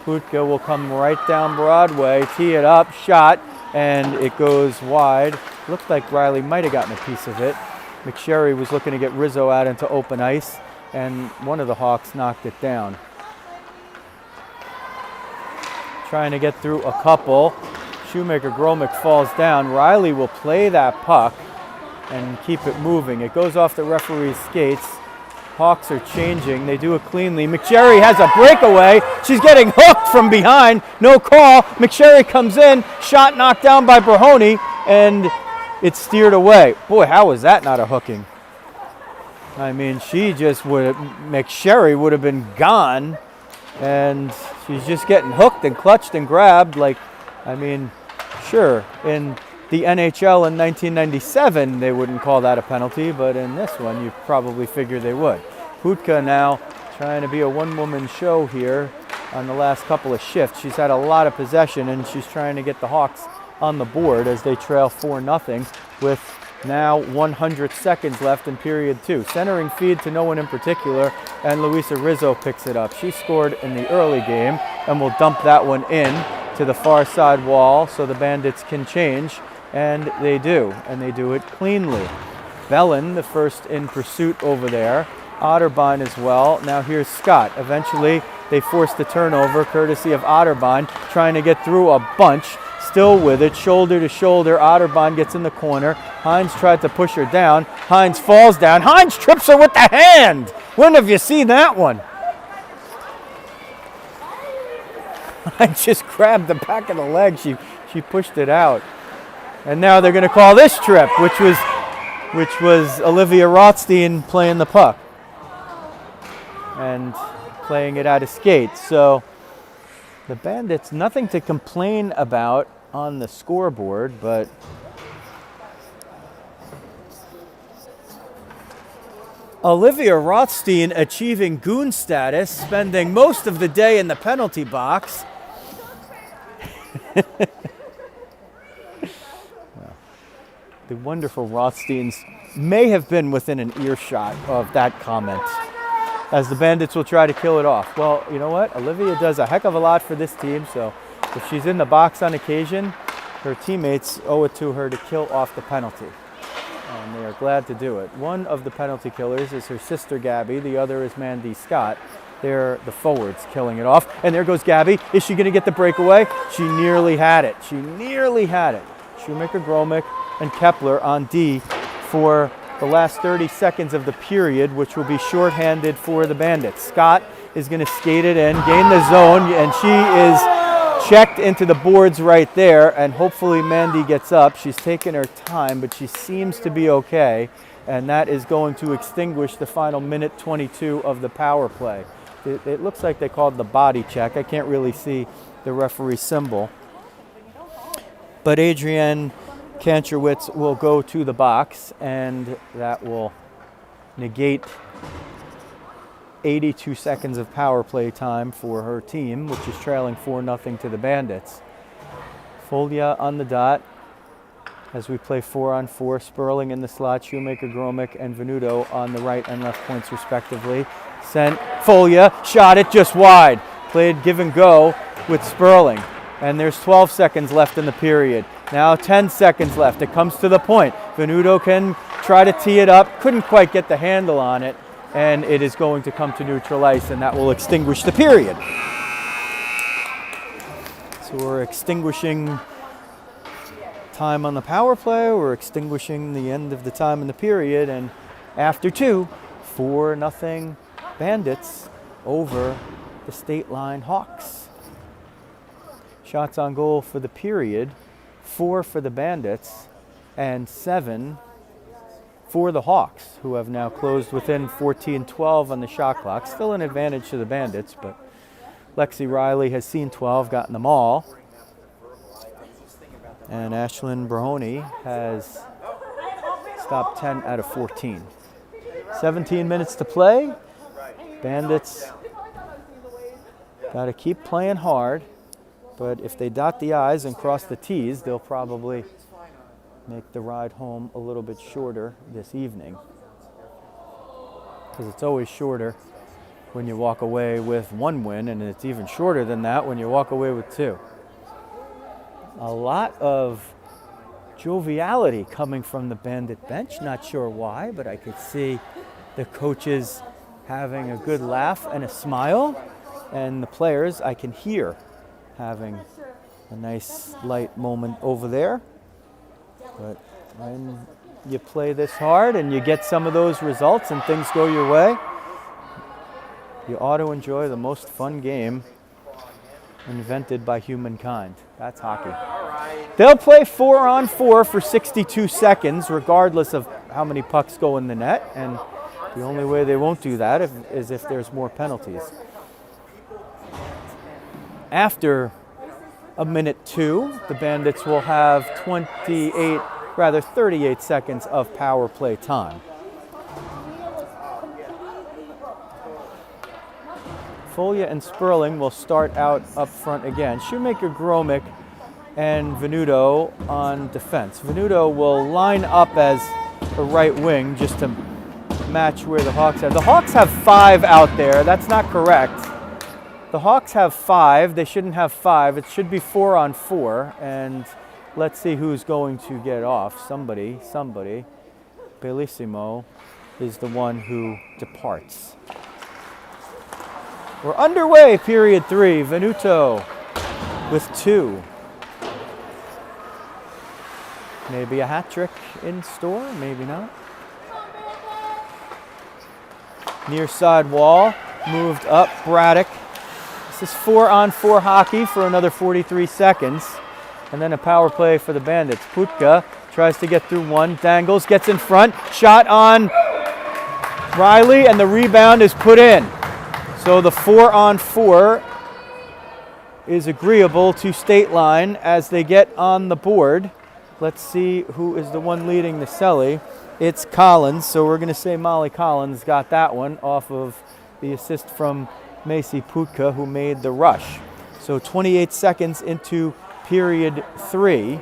Putka will come right down Broadway, tee it up, shot, and it goes wide. Looked like Riley might have gotten a piece of it. McSherry was looking to get Rizzo out into open ice, and one of the Hawks knocked it down. Trying to get through a couple. Shoemaker-Gromick falls down. Riley will play that puck and keep it moving. It goes off the referee's skates. Hawks are changing. They do it cleanly. McSherry has a breakaway. She's getting hooked from behind. No call. McSherry comes in. Shot knocked down by Brahoni, and it's steered away. Boy, how was that not a hooking? I mean, McSherry would have been gone, and she's just getting hooked and clutched and grabbed. Like, I mean, sure, in the NHL in 1997, they wouldn't call that a penalty, but in this one, you probably figure they would. Putka now trying to be a one-woman show here on the last couple of shifts. She's had a lot of possession, and she's trying to get the Hawks on the board as they trail 4-0 with now 100 seconds left in period 2. Centering feed to no one in particular, and Luisa Rizzo picks it up. She scored in the early game and will dump that one in to the far side wall so the Bandits can change, and they do it cleanly. Bellin, the first in pursuit over there. Otterbein as well. Now here's Scott. Eventually they force the turnover courtesy of Otterbein, trying to get through a bunch. Still with it, shoulder to shoulder. Otterbein gets in the corner. Hines tried to push her down. Hines falls down. Hines trips her with the hand. When have you seen that one? Hines just grabbed the back of the leg. She pushed it out. And now they're going to call this trip, which was Olivia Rothstein playing the puck and playing it out of skates. So the Bandits, nothing to complain about on the scoreboard, but Olivia Rothstein achieving goon status, spending most of the day in the penalty box. The wonderful Rothsteins may have been within an earshot of that comment, as the Bandits will try to kill it off. Well, you know what? Olivia does a heck of a lot for this team, so if she's in the box on occasion, her teammates owe it to her to kill off the penalty, and they are glad to do it. One of the penalty killers is her sister Gabby, the other is Mandy Scott. They're the forwards killing it off, and there goes Gabby. Is she going to get the breakaway? She nearly had it. Shoemaker-Gromick and Kepler on D for the last 30 seconds of the period, which will be shorthanded for the Bandits. Scott is going to skate it in, gain the zone, and she is checked into the boards right there, and hopefully Mandy gets up. She's taken her time, but she seems to be okay, and that is going to extinguish the final minute 22 of the power play. It looks like they called the body check. I can't really see the referee symbol. But Adrienne Kantrowitz will go to the box, and that will negate 82 seconds of power play time for her team, which is trailing 4-0 to the Bandits. Folia on the dot as we play 4-on-4. Sperling in the slot, Shoemaker-Gromick and Venuto on the right and left points respectively. Sent Folia, shot it just wide. Played give and go with Sperling. And there's 12 seconds left in the period. Now 10 seconds left. It comes to the point. Venuto can try to tee it up. Couldn't quite get the handle on it. And it is going to come to neutral ice, and that will extinguish the period. So we're extinguishing time on the power play. We're extinguishing the end of the time in the period. And after 2, 4-0 Bandits over the Stateline Hawks. Shots on goal for the period, 4 for the Bandits and 7 for the Hawks, who have now closed within 14-12 on the shot clock. Still an advantage to the Bandits, but Lexi Riley has seen 12, gotten them all. And Ashlyn Brahoni has stopped 10 out of 14. 17 minutes to play. Bandits got to keep playing hard, but if they dot the I's and cross the T's, they'll probably make the ride home a little bit shorter this evening. Because it's always shorter when you walk away with 1 win, and it's even shorter than that when you walk away with 2. A lot of joviality coming from the Bandit bench. Not sure why, but I could see the coaches having a good laugh and a smile, and the players I can hear having a nice light moment over there. But when you play this hard and you get some of those results and things go your way, you ought to enjoy the most fun game invented by humankind. That's hockey. They'll play 4-on-4 for 62 seconds, regardless of how many pucks go in the net, and the only way they won't do that is if there's more penalties. After a minute 2, the Bandits will have 38 seconds of power play time. Folia and Sperling will start out up front again. Shoemaker, Gromick, and Venuto on defense. Venuto will line up as a right wing just to match where the Hawks are. The Hawks have 5 out there. That's not correct. The Hawks have 5. They shouldn't have 5. It should be 4-on-4. And let's see who's going to get off. Somebody. Bellissimo is the one who departs. We're underway, period 3. Venuto with 2. Maybe a hat trick in store, maybe not. Near side wall, moved up, Braddock. This is 4-on-4 hockey for another 43 seconds. And then a power play for the Bandits. Putka tries to get through 1, dangles, gets in front, shot on Riley, and the rebound is put in. So the 4-on-4 is agreeable to Stateline as they get on the board. Let's see who is the one leading the celly. It's Collins, so we're going to say Molly Collins got that one off of the assist from Macy Putka, who made the rush. So 28 seconds into period 3.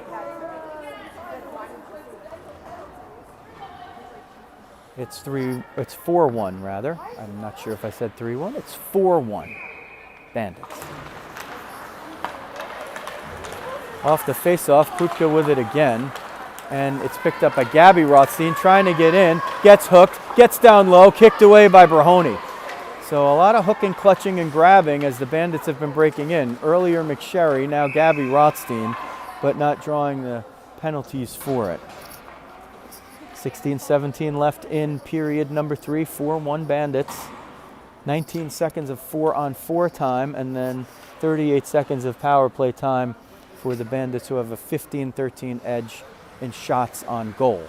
It's 4-1 rather. I'm not sure if I said 3-1. It's 4-1 Bandits. Off the face-off, Putka with it again. And it's picked up by Gabby Rothstein, trying to get in. Gets hooked, gets down low, kicked away by Brahoni. So a lot of hooking, clutching, and grabbing as the Bandits have been breaking in. Earlier McSherry, now Gabby Rothstein, but not drawing the penalties for it. 16-17 left in period number 3, 4-1 Bandits. 19 seconds of 4-on-4 time, and then 38 seconds of power play time for the Bandits, who have a 15-13 edge in shots on goal.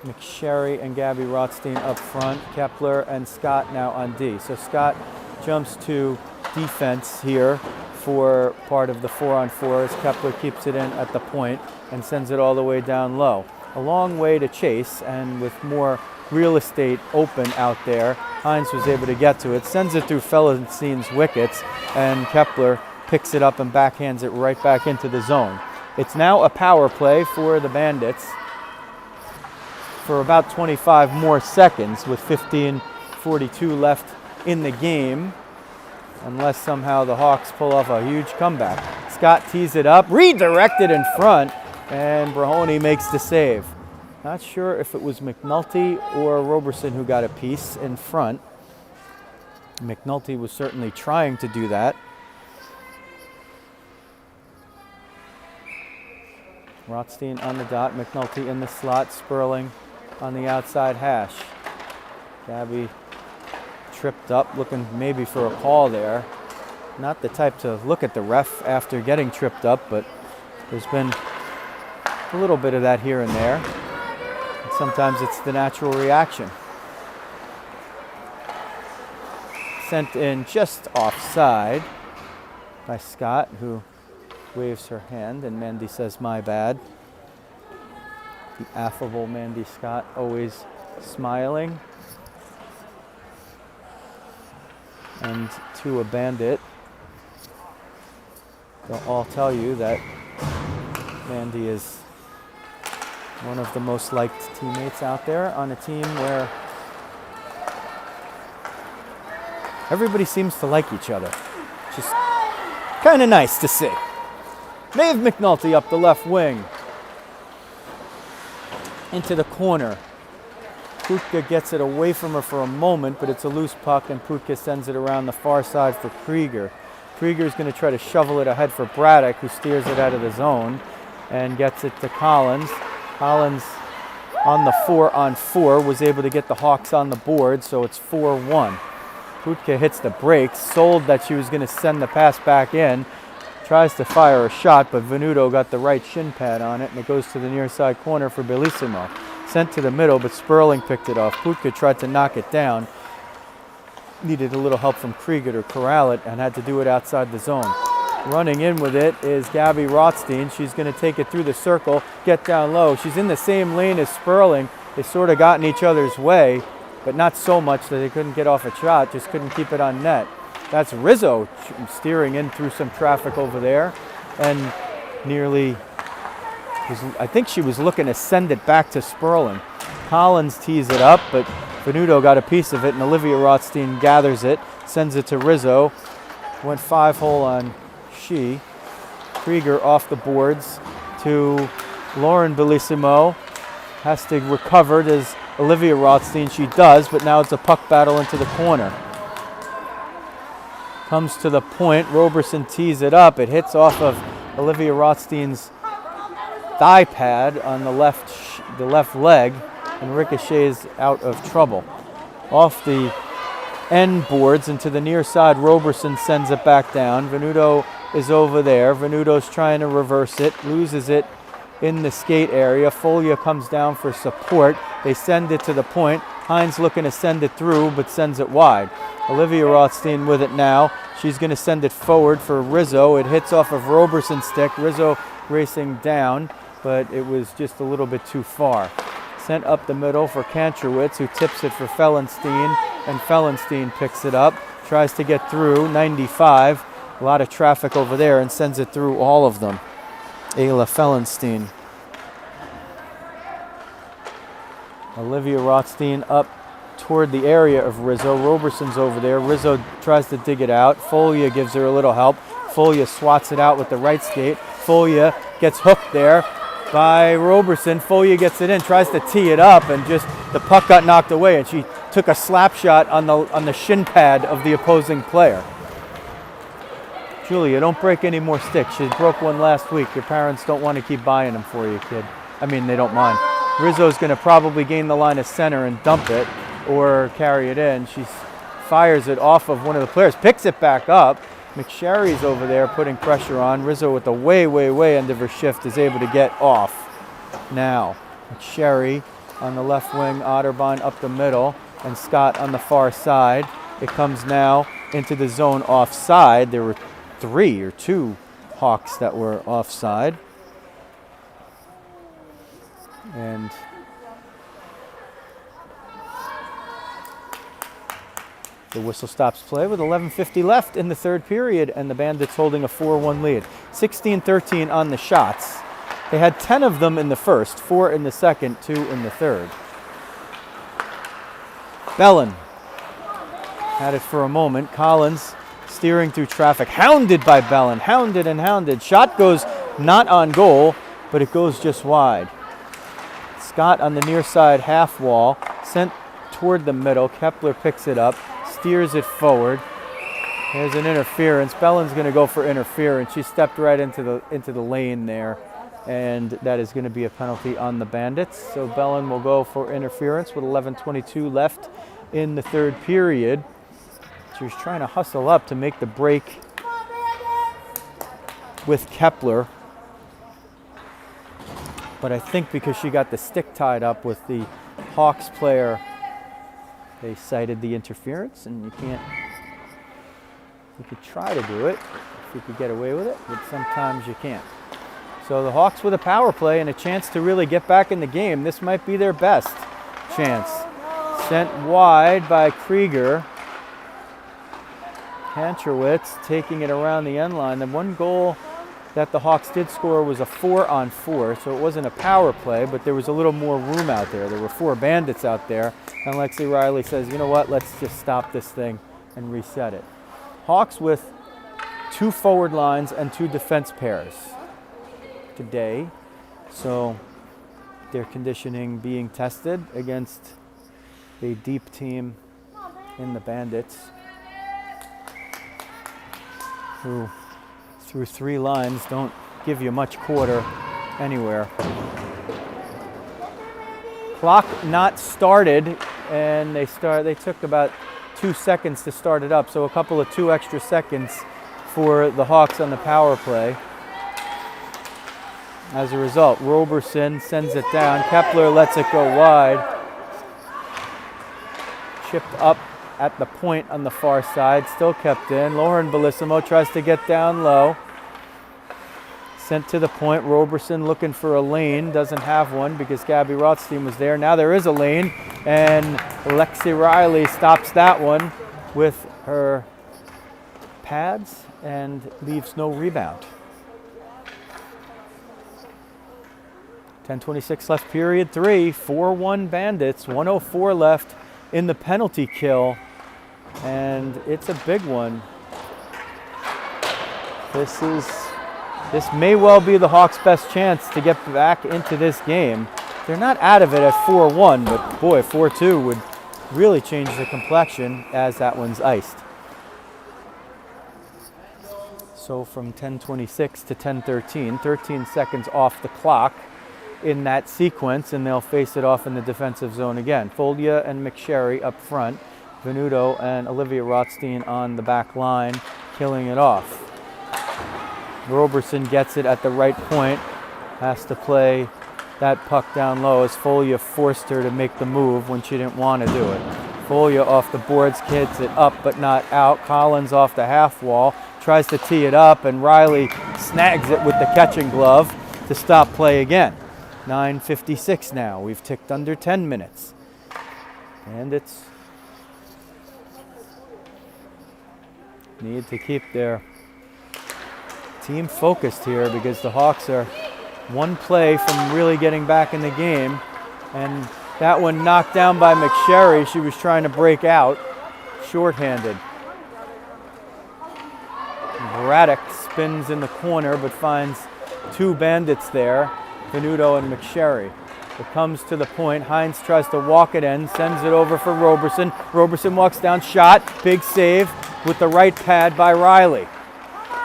McSherry and Gabby Rothstein up front. Kepler and Scott now on D. So Scott jumps to defense here for part of the 4-on-4 as Kepler keeps it in at the point and sends it all the way down low. A long way to chase, and with more real estate open out there, Hines was able to get to it, sends it through Felenstein's wickets, and Kepler picks it up and backhands it right back into the zone. It's now a power play for the Bandits for about 25 more seconds with 15:42 left in the game, unless somehow the Hawks pull off a huge comeback. Scott tees it up, redirected in front, and Brahoni makes the save. Not sure if it was McNulty or Roberson who got a piece in front. McNulty was certainly trying to do that. Rothstein on the dot, McNulty in the slot, Sperling on the outside hash. Gabby tripped up, looking maybe for a call there. Not the type to look at the ref after getting tripped up, but there's been a little bit of that here and there. And sometimes it's the natural reaction. Sent in just offside by Scott, who waves her hand, and Mandy says, "My bad." The affable Mandy Scott, always smiling. And to a Bandit, they'll all tell you that Mandy is one of the most liked teammates out there on a team where everybody seems to like each other. Just kind of nice to see. Maeve McNulty up the left wing. Into the corner. Putka gets it away from her for a moment, but it's a loose puck, and Putka sends it around the far side for Krieger. Krieger's going to try to shovel it ahead for Braddock, who steers it out of the zone and gets it to Collins. Collins on the 4-on-4 was able to get the Hawks on the board, so it's 4-1. Putka hits the brakes, sold that she was going to send the pass back in, tries to fire a shot, but Venuto got the right shin pad on it, and it goes to the near side corner for Bellissimo. Sent to the middle, but Sperling picked it off. Putka tried to knock it down. Needed a little help from Krieger to corral it and had to do it outside the zone. Running in with it is Gabby Rothstein. She's going to take it through the circle, get down low. She's in the same lane as Sperling. They sort of got in each other's way, but not so much that they couldn't get off a shot, just couldn't keep it on net. That's Rizzo steering in through some traffic over there and nearly, I think she was looking to send it back to Sperling. Collins tees it up, but Venuto got a piece of it, and Olivia Rothstein gathers it, sends it to Rizzo. Went 5-hole on she. Krieger off the boards to Lauren Bellissimo. Has to recover as Olivia Rothstein. She does, but now it's a puck battle into the corner. Comes to the point. Roberson tees it up. It hits off of Olivia Rothstein's thigh pad on the left leg, and ricochets out of trouble. Off the end boards into the near side, Roberson sends it back down. Venuto is over there. Venuto's trying to reverse it, loses it in the skate area. Folia comes down for support. They send it to the point. Hines looking to send it through, but sends it wide. Olivia Rothstein with it now. She's going to send it forward for Rizzo. It hits off of Roberson's stick. Rizzo racing down, but it was just a little bit too far. Sent up the middle for Kantrowitz, who tips it for Fellenstein, and Fellenstein picks it up, tries to get through, 95. A lot of traffic over there, and sends it through all of them. Ayla Fellenstein. Olivia Rothstein up toward the area of Rizzo. Roberson's over there. Rizzo tries to dig it out. Folia gives her a little help. Folia swats it out with the right skate. Folia gets hooked there by Roberson. Folia gets it in, tries to tee it up, and just the puck got knocked away, and she took a slap shot on the shin pad of the opposing player. Julia, don't break any more sticks. She broke one last week. Your parents don't want to keep buying them for you, kid. I mean, they don't mind. Rizzo's going to probably gain the line of center and dump it or carry it in. She fires it off of one of the players, picks it back up. McSherry's over there putting pressure on. Rizzo with the way end of her shift is able to get off. Now, McSherry on the left wing, Otterbein up the middle, and Scott on the far side. It comes now into the zone offside. There were 3 or 2 Hawks that were offside. And the whistle stops play with 11:50 left in the third period, and the Bandits holding a 4-1 lead. 16-13 on the shots. They had 10 of them in the first, 4 in the second, 2 in the third. Bellin had it for a moment. Collins steering through traffic, hounded by Bellin, hounded and hounded. Shot goes not on goal, but it goes just wide. Scott on the near side half wall, sent toward the middle. Kepler picks it up, steers it forward. There's an interference. Bellin's going to go for interference. She stepped right into the lane there, and that is going to be a penalty on the Bandits. So Bellin will go for interference with 11:22 left in the third period. She was trying to hustle up to make the break with Kepler, but I think because she got the stick tied up with the Hawks player, they cited the interference, and you could try to do it if you could get away with it, but sometimes you can't. So the Hawks with a power play and a chance to really get back in the game. This might be their best chance. Sent wide by Krieger. Hantrowitz taking it around the end line. The one goal that the Hawks did score was a 4-on-4, so it wasn't a power play, but there was a little more room out there. There were 4 Bandits out there, and Lexi Riley says, you know what, let's just stop this thing and reset it. Hawks with 2 forward lines and 2 defense pairs today, so their conditioning being tested against a deep team in the Bandits, who through 3 lines don't give you much quarter anywhere. Clock not started, and they took about 2 seconds to start it up, so a couple of 2 extra seconds for the Hawks on the power play. As a result, Roberson sends it down. Kepler lets it go wide. Chipped up at the point on the far side, still kept in. Lauren Bellissimo tries to get down low. Sent to the point. Roberson looking for a lane, doesn't have one because Gabby Rothstein was there. Now there is a lane, and Lexi Riley stops that one with her pads and leaves no rebound. 10:26 left, period 3. 4-1 Bandits, 1:04 left in the penalty kill, and it's a big one. This may well be the Hawks' best chance to get back into this game. They're not out of it at 4-1, but boy, 4-2 would really change the complexion as that one's iced. So from 10:26 to 10:13, 13 seconds off the clock in that sequence, and they'll face it off in the defensive zone again. Folia and McSherry up front, Venuto and Olivia Rothstein on the back line, killing it off. Roberson gets it at the right point, has to play that puck down low as Folia forced her to make the move when she didn't want to do it. Folia off the boards, hits it up but not out. Collins off the half wall, tries to tee it up, and Riley snags it with the catching glove to stop play again. 9:56 now. We've ticked under 10 minutes. And it's need to keep their team focused here because the Hawks are one play from really getting back in the game. And that one knocked down by McSherry. She was trying to break out, shorthanded. Braddock spins in the corner but finds 2 Bandits there, Venuto and McSherry. It comes to the point. Hines tries to walk it in, sends it over for Roberson. Roberson walks down, shot, big save with the right pad by Riley.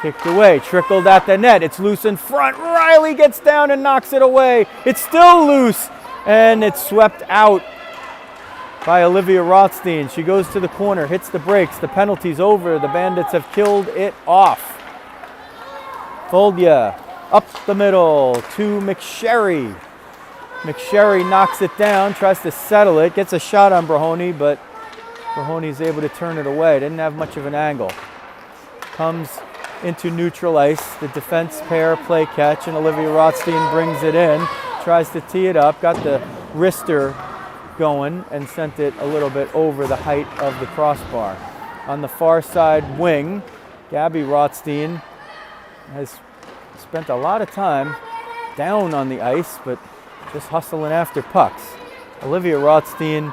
Kicked away, trickled at the net. It's loose in front. Riley gets down and knocks it away. It's still loose, and it's swept out by Olivia Rothstein. She goes to the corner, hits the brakes. The penalty's over. The Bandits have killed it off. Folia up the middle to McSherry. McSherry knocks it down, tries to settle it, gets a shot on Brahoni, but Brahoni's able to turn it away. Didn't have much of an angle. Comes into neutral ice. The defense pair play catch, and Olivia Rothstein brings it in, tries to tee it up, got the wrister going, and sent it a little bit over the height of the crossbar. On the far side wing, Gabby Rothstein has spent a lot of time down on the ice, but just hustling after pucks. Olivia Rothstein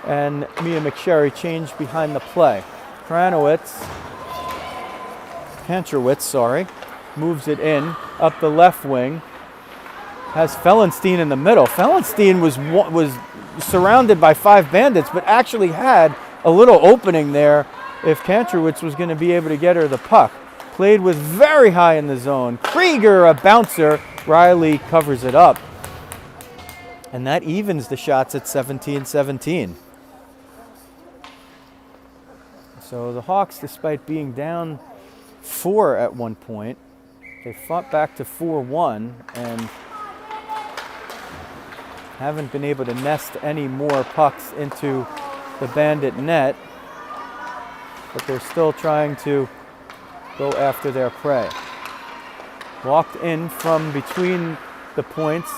and Mia McSherry change behind the play. Hantrowitz, moves it in up the left wing. Has Fellenstein in the middle. Fellenstein was surrounded by 5 Bandits, but actually had a little opening there if Kantrowitz was going to be able to get her the puck. Played with very high in the zone. Krieger, a bouncer. Riley covers it up. And that evens the shots at 17-17. So the Hawks, despite being down 4 at one point, they fought back to 4-1 and haven't been able to nest any more pucks into the Bandit net, but they're still trying to go after their prey. Walked in from between the points.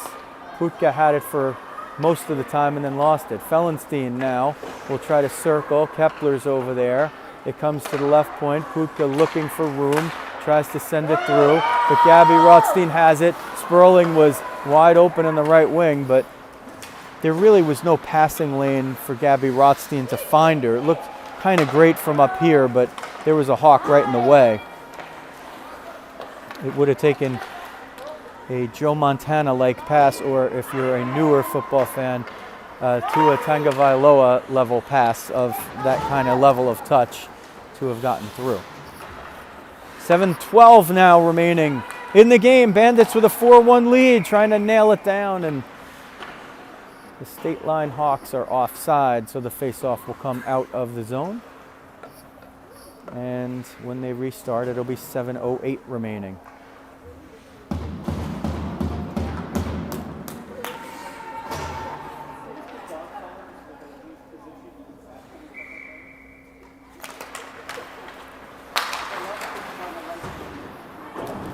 Putka had it for most of the time and then lost it. Fellenstein now will try to circle. Kepler's over there. It comes to the left point. Putka looking for room. Tries to send it through, but Gabby Rothstein has it. Sperling was wide open in the right wing, but there really was no passing lane for Gabby Rothstein to find her. It looked kind of great from up here, but there was a Hawk right in the way. It would have taken a Joe Montana-like pass, or if you're a newer football fan, to a Tagovailoa level pass of that kind of level of touch to have gotten through. 7:12 now remaining in the game. Bandits with a 4-1 lead, trying to nail it down, and the Stateline Hawks are offside, so the face-off will come out of the zone. And when they restart, it'll be 7:08 remaining.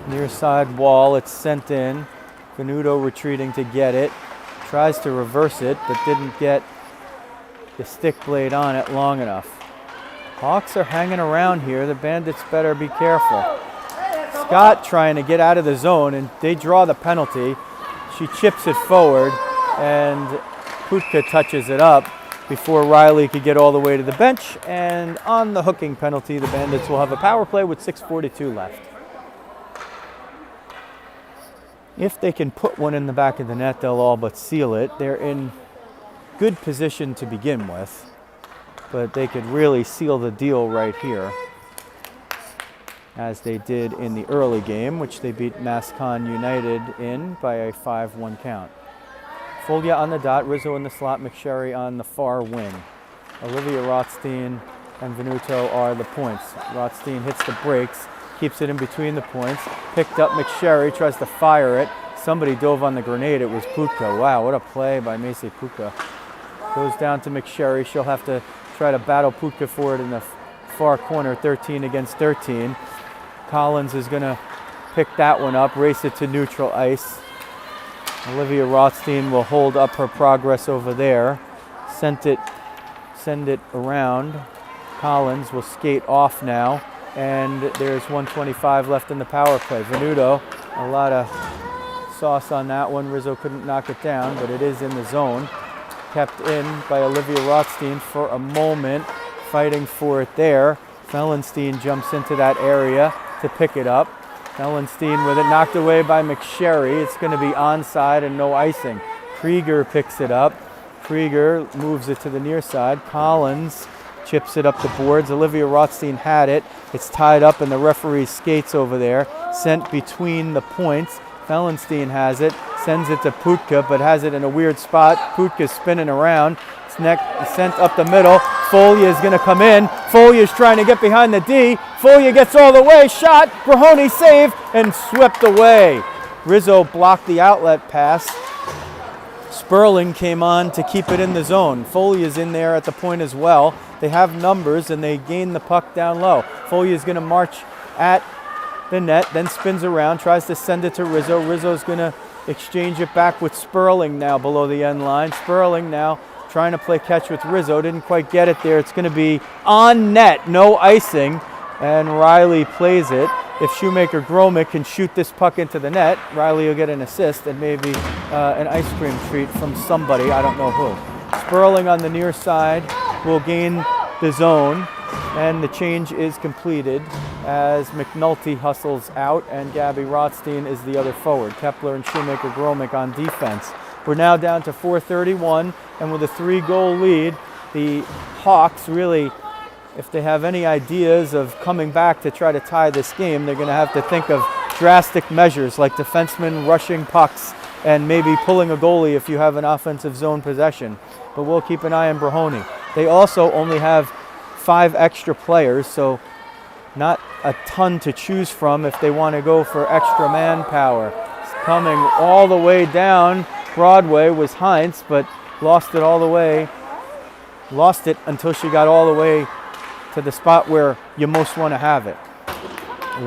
Near side wall, it's sent in. Venuto retreating to get it. Tries to reverse it, but didn't get the stick blade on it long enough. Hawks are hanging around here. The Bandits better be careful. Scott trying to get out of the zone, and they draw the penalty. She chips it forward, and Putka touches it up before Riley could get all the way to the bench. And on the hooking penalty, the Bandits will have a power play with 6:42 left. If they can put one in the back of the net, they'll all but seal it. They're in good position to begin with, but they could really seal the deal right here, as they did in the early game, which they beat Mascon United in by a 5-1 count. Folia on the dot, Rizzo in the slot, McSherry on the far wing. Olivia Rothstein and Venuto are the points. Rothstein hits the brakes, keeps it in between the points, picked up McSherry, tries to fire it. Somebody dove on the grenade, it was Putka. Wow, what a play by Macy Putka. Goes down to McSherry, she'll have to try to battle Putka for it in the far corner, 13 against 13. Collins is gonna pick that one up, race it to neutral ice. Olivia Rothstein will hold up her progress over there. Send it around. Collins will skate off now. And there's 1:25 left in the power play. Venuto, a lot of sauce on that one. Rizzo couldn't knock it down, but it is in the zone. Kept in by Olivia Rothstein for a moment, fighting for it there. Fellenstein jumps into that area to pick it up. Fellenstein with it knocked away by McSherry. It's going to be onside and no icing. Krieger picks it up. Krieger moves it to the near side. Collins chips it up the boards. Olivia Rothstein had it. It's tied up and the referee skates over there. Sent between the points. Fellenstein has it. Sends it to Putka, but has it in a weird spot. Putka's spinning around. It's sent up the middle. Folia is going to come in. Folia is trying to get behind the D. Folia gets all the way. Shot. Brahoni save and swept away. Rizzo blocked the outlet pass. Sperling came on to keep it in the zone. Folia is in there at the point as well. They have numbers and they gain the puck down low. Folia is going to march at the net, then spins around, tries to send it to Rizzo. Rizzo's going to exchange it back with Sperling now below the end line. Sperling now trying to play catch with Rizzo. Didn't quite get it there. It's going to be on net, no icing, and Riley plays it. If Shoemaker-Gromick can shoot this puck into the net, Riley will get an assist and maybe an ice cream treat from somebody, I don't know who. Sperling on the near side will gain the zone, and the change is completed as McNulty hustles out and Gabby Rothstein is the other forward. Kepler and Shoemaker-Gromick on defense. We're now down to 4:31, and with a 3-goal lead, the Hawks really, if they have any ideas of coming back to try to tie this game, they're going to have to think of drastic measures like defensemen rushing pucks and maybe pulling a goalie if you have an offensive zone possession. But we'll keep an eye on Brahoni. They also only have 5 extra players, so not a ton to choose from if they want to go for extra manpower. Coming all the way down Broadway was Heinz, but lost it until she got all the way to the spot where you most want to have it.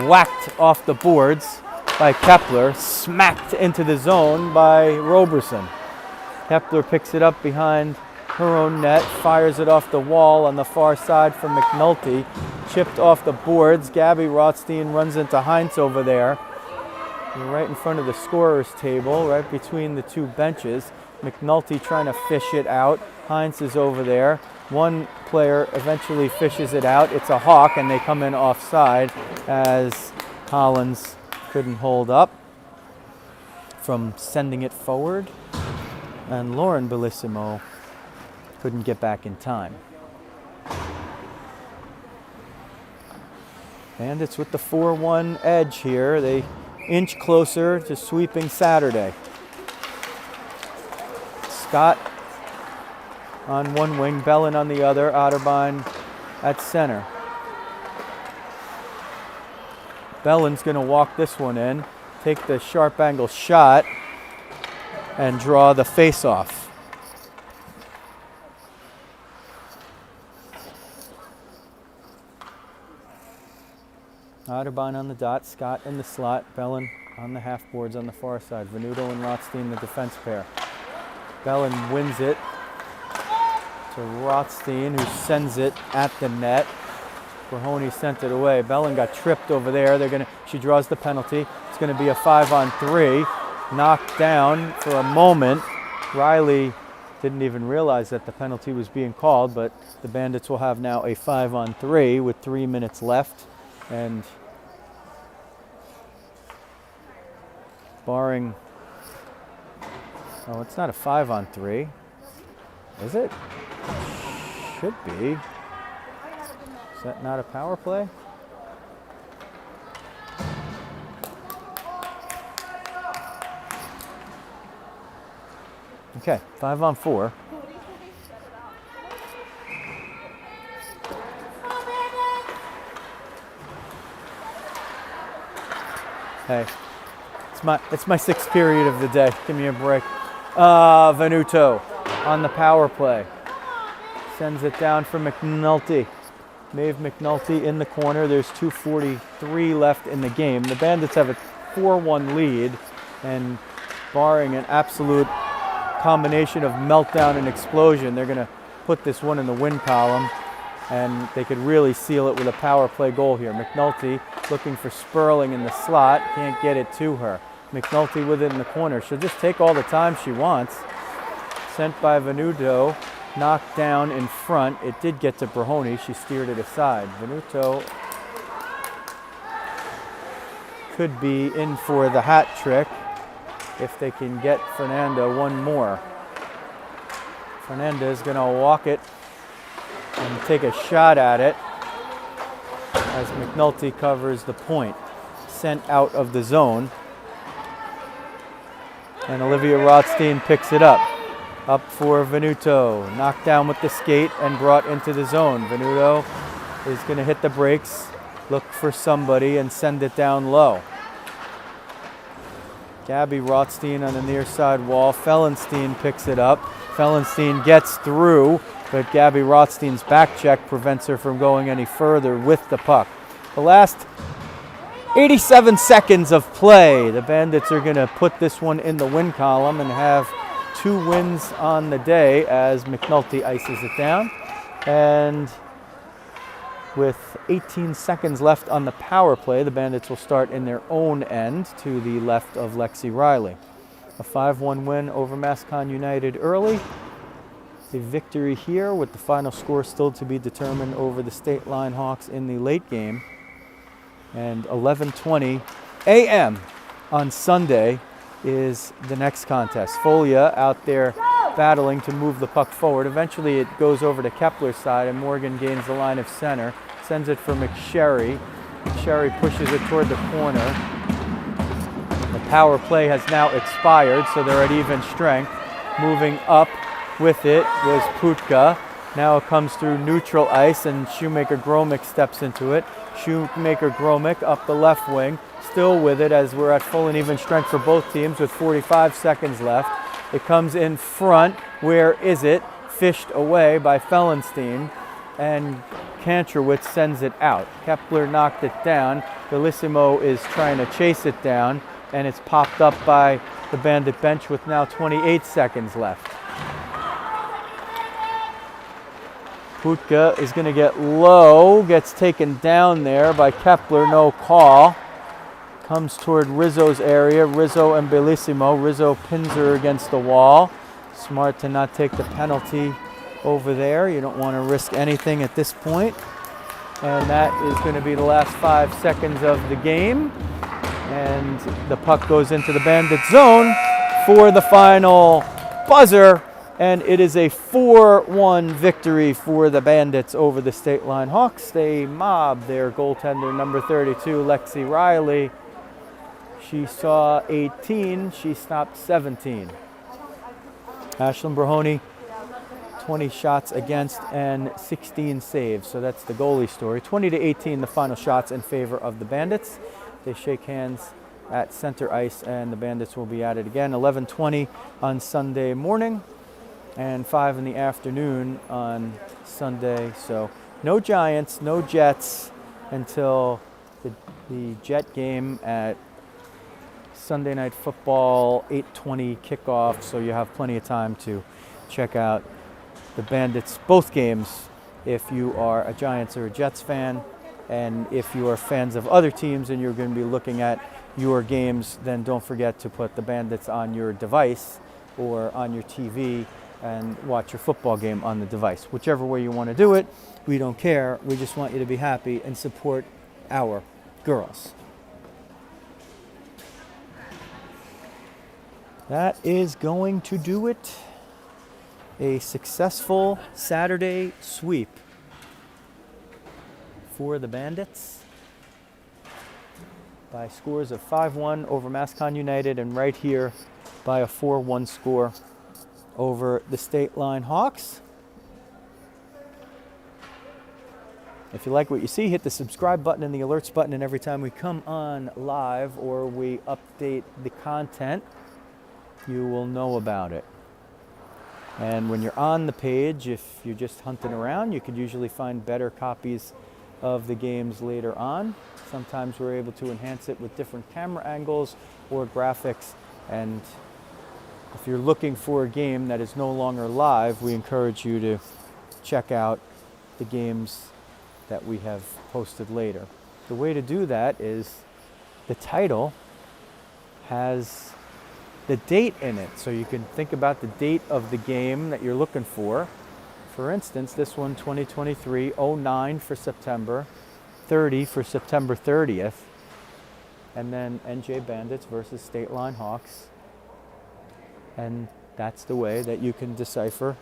Whacked off the boards by Kepler, smacked into the zone by Roberson. Kepler picks it up behind her own net, fires it off the wall on the far side for McNulty, chipped off the boards. Gabby Rothstein runs into Heinz over there, right in front of the scorer's table, right between the 2 benches. McNulty trying to fish it out. Heinz is over there. One player eventually fishes it out. It's a Hawk, and they come in offside as Collins couldn't hold up from sending it forward, and Lauren Bellissimo couldn't get back in time. Bandits with the 4-1 edge here. They inch closer to sweeping Saturday. Scott on one wing, Bellin on the other, Otterbein at center. Bellin's going to walk this one in, take the sharp angle shot, and draw the face-off. Otterbein on the dot, Scott in the slot, Bellin on the half boards on the far side. Venuto and Rothstein, the defense pair. Bellin wins it to Rothstein, who sends it at the net. Brahoni sent it away. Bellin got tripped over there. She draws the penalty. It's going to be a 5-on-3. Knocked down for a moment. Riley didn't even realize that the penalty was being called, but the Bandits will have now a 5-on-3 with 3 minutes left. And barring, oh, it's not a 5-on-3, is it? Should be. Is that not a power play? Okay, 5-on-4. Hey, it's my 6th period of the day. Give me a break. Venuto on the power play. Sends it down for McNulty. Maeve McNulty in the corner. There's 2:43 left in the game. The Bandits have a 4-1 lead, and barring an absolute combination of meltdown and explosion, they're going to put this one in the win column, and they could really seal it with a power play goal here. McNulty looking for Sperling in the slot, can't get it to her. McNulty with it in the corner. She'll just take all the time she wants. Sent by Venuto, knocked down in front. It did get to Brahoni. She steered it aside. Venuto could be in for the hat trick if they can get Fernanda one more. Fernanda is going to walk it and take a shot at it as McNulty covers the point. Sent out of the zone. And Olivia Rothstein picks it up. Up for Venuto. Knocked down with the skate and brought into the zone. Venuto is going to hit the brakes, look for somebody, and send it down low. Gabby Rothstein on the near side wall. Fellenstein picks it up. Fellenstein gets through, but Gabby Rothstein's back check prevents her from going any further with the puck. The last 87 seconds of play. The Bandits are going to put this one in the win column and have 2 wins on the day as McNulty ices it down. And with 18 seconds left on the power play, the Bandits will start in their own end to the left of Lexi Riley. A 5-1 win over Mascon United early. A victory here with the final score still to be determined over the Stateline Hawks in the late game. And 11:20 a.m. on Sunday is the next contest. Folia out there battling to move the puck forward. Eventually it goes over to Kepler's side, and Morgan gains the line of center, sends it for McSherry. McSherry pushes it toward the corner. The power play has now expired, so they're at even strength. Moving up with it was Putka. Now it comes through neutral ice, and Shoemaker-Gromick steps into it. Shoemaker-Gromick up the left wing, still with it as we're at full and even strength for both teams with 45 seconds left. It comes in front. Where is it? Fished away by Fellenstein, and Kantrowitz sends it out. Kepler knocked it down. Bellissimo is trying to chase it down, and it's popped up by the Bandit bench with now 28 seconds left. Putka is going to get low, gets taken down there by Kepler, no call. Comes toward Rizzo's area, Rizzo and Bellissimo. Rizzo pins her against the wall. Smart to not take the penalty over there. You don't want to risk anything at this point. And that is going to be the last 5 seconds of the game. And the puck goes into the Bandit zone for the final buzzer. And it is a 4-1 victory for the Bandits over the Stateline Hawks. They mob their goaltender, number 32, Lexi Riley. She saw 18, she stopped 17. Ashlyn Brahoni, 20 shots against and 16 saves. So that's the goalie story. 20-18, the final shots in favor of the Bandits. They shake hands at center ice, and the Bandits will be at it again. 11:20 on Sunday morning and 5 in the afternoon on Sunday. So no Giants, no Jets until the Jet game at Sunday Night Football, 8:20 kickoff. So you have plenty of time to check out the Bandits, both games, if you are a Giants or a Jets fan. And if you are fans of other teams and you're going to be looking at your games, then don't forget to put the Bandits on your device or on your TV and watch your football game on the device. Whichever way you want to do it, we don't care. We just want you to be happy and support our girls. That is going to do it. A successful Saturday sweep for the Bandits by scores of 5-1 over Mascon United, and right here by a 4-1 score over the Stateline Hawks. If you like what you see, hit the subscribe button and the alerts button, and every time we come on live or we update the content, you will know about it. And when you're on the page, if you're just hunting around, you could usually find better copies of the games later on. Sometimes we're able to enhance it with different camera angles or graphics. And if you're looking for a game that is no longer live, we encourage you to check out the games that we have posted later. The way to do that is the title has the date in it, so you can think about the date of the game that you're looking for. For instance, this one, 2023-09 for September, 30 for September 30th, and then NJ Bandits versus Stateline Hawks. And that's the way that you can decipher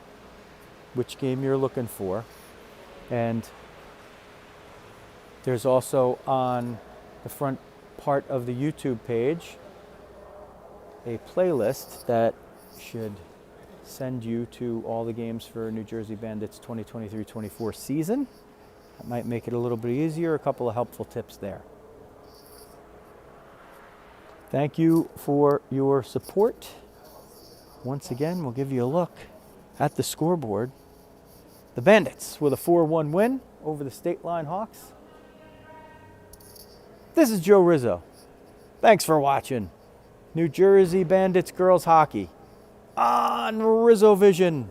which game you're looking for. And there's also on the front part of the YouTube page a playlist that should send you to all the games for New Jersey Bandits 2023-24 season. That might make it a little bit easier. A couple of helpful tips there. Thank you for your support. Once again, we'll give you a look at the scoreboard. The Bandits with a 4-1 win over the Stateline Hawks. This is Joe Rizzo. Thanks for watching New Jersey Bandits girls hockey on RizzoVision.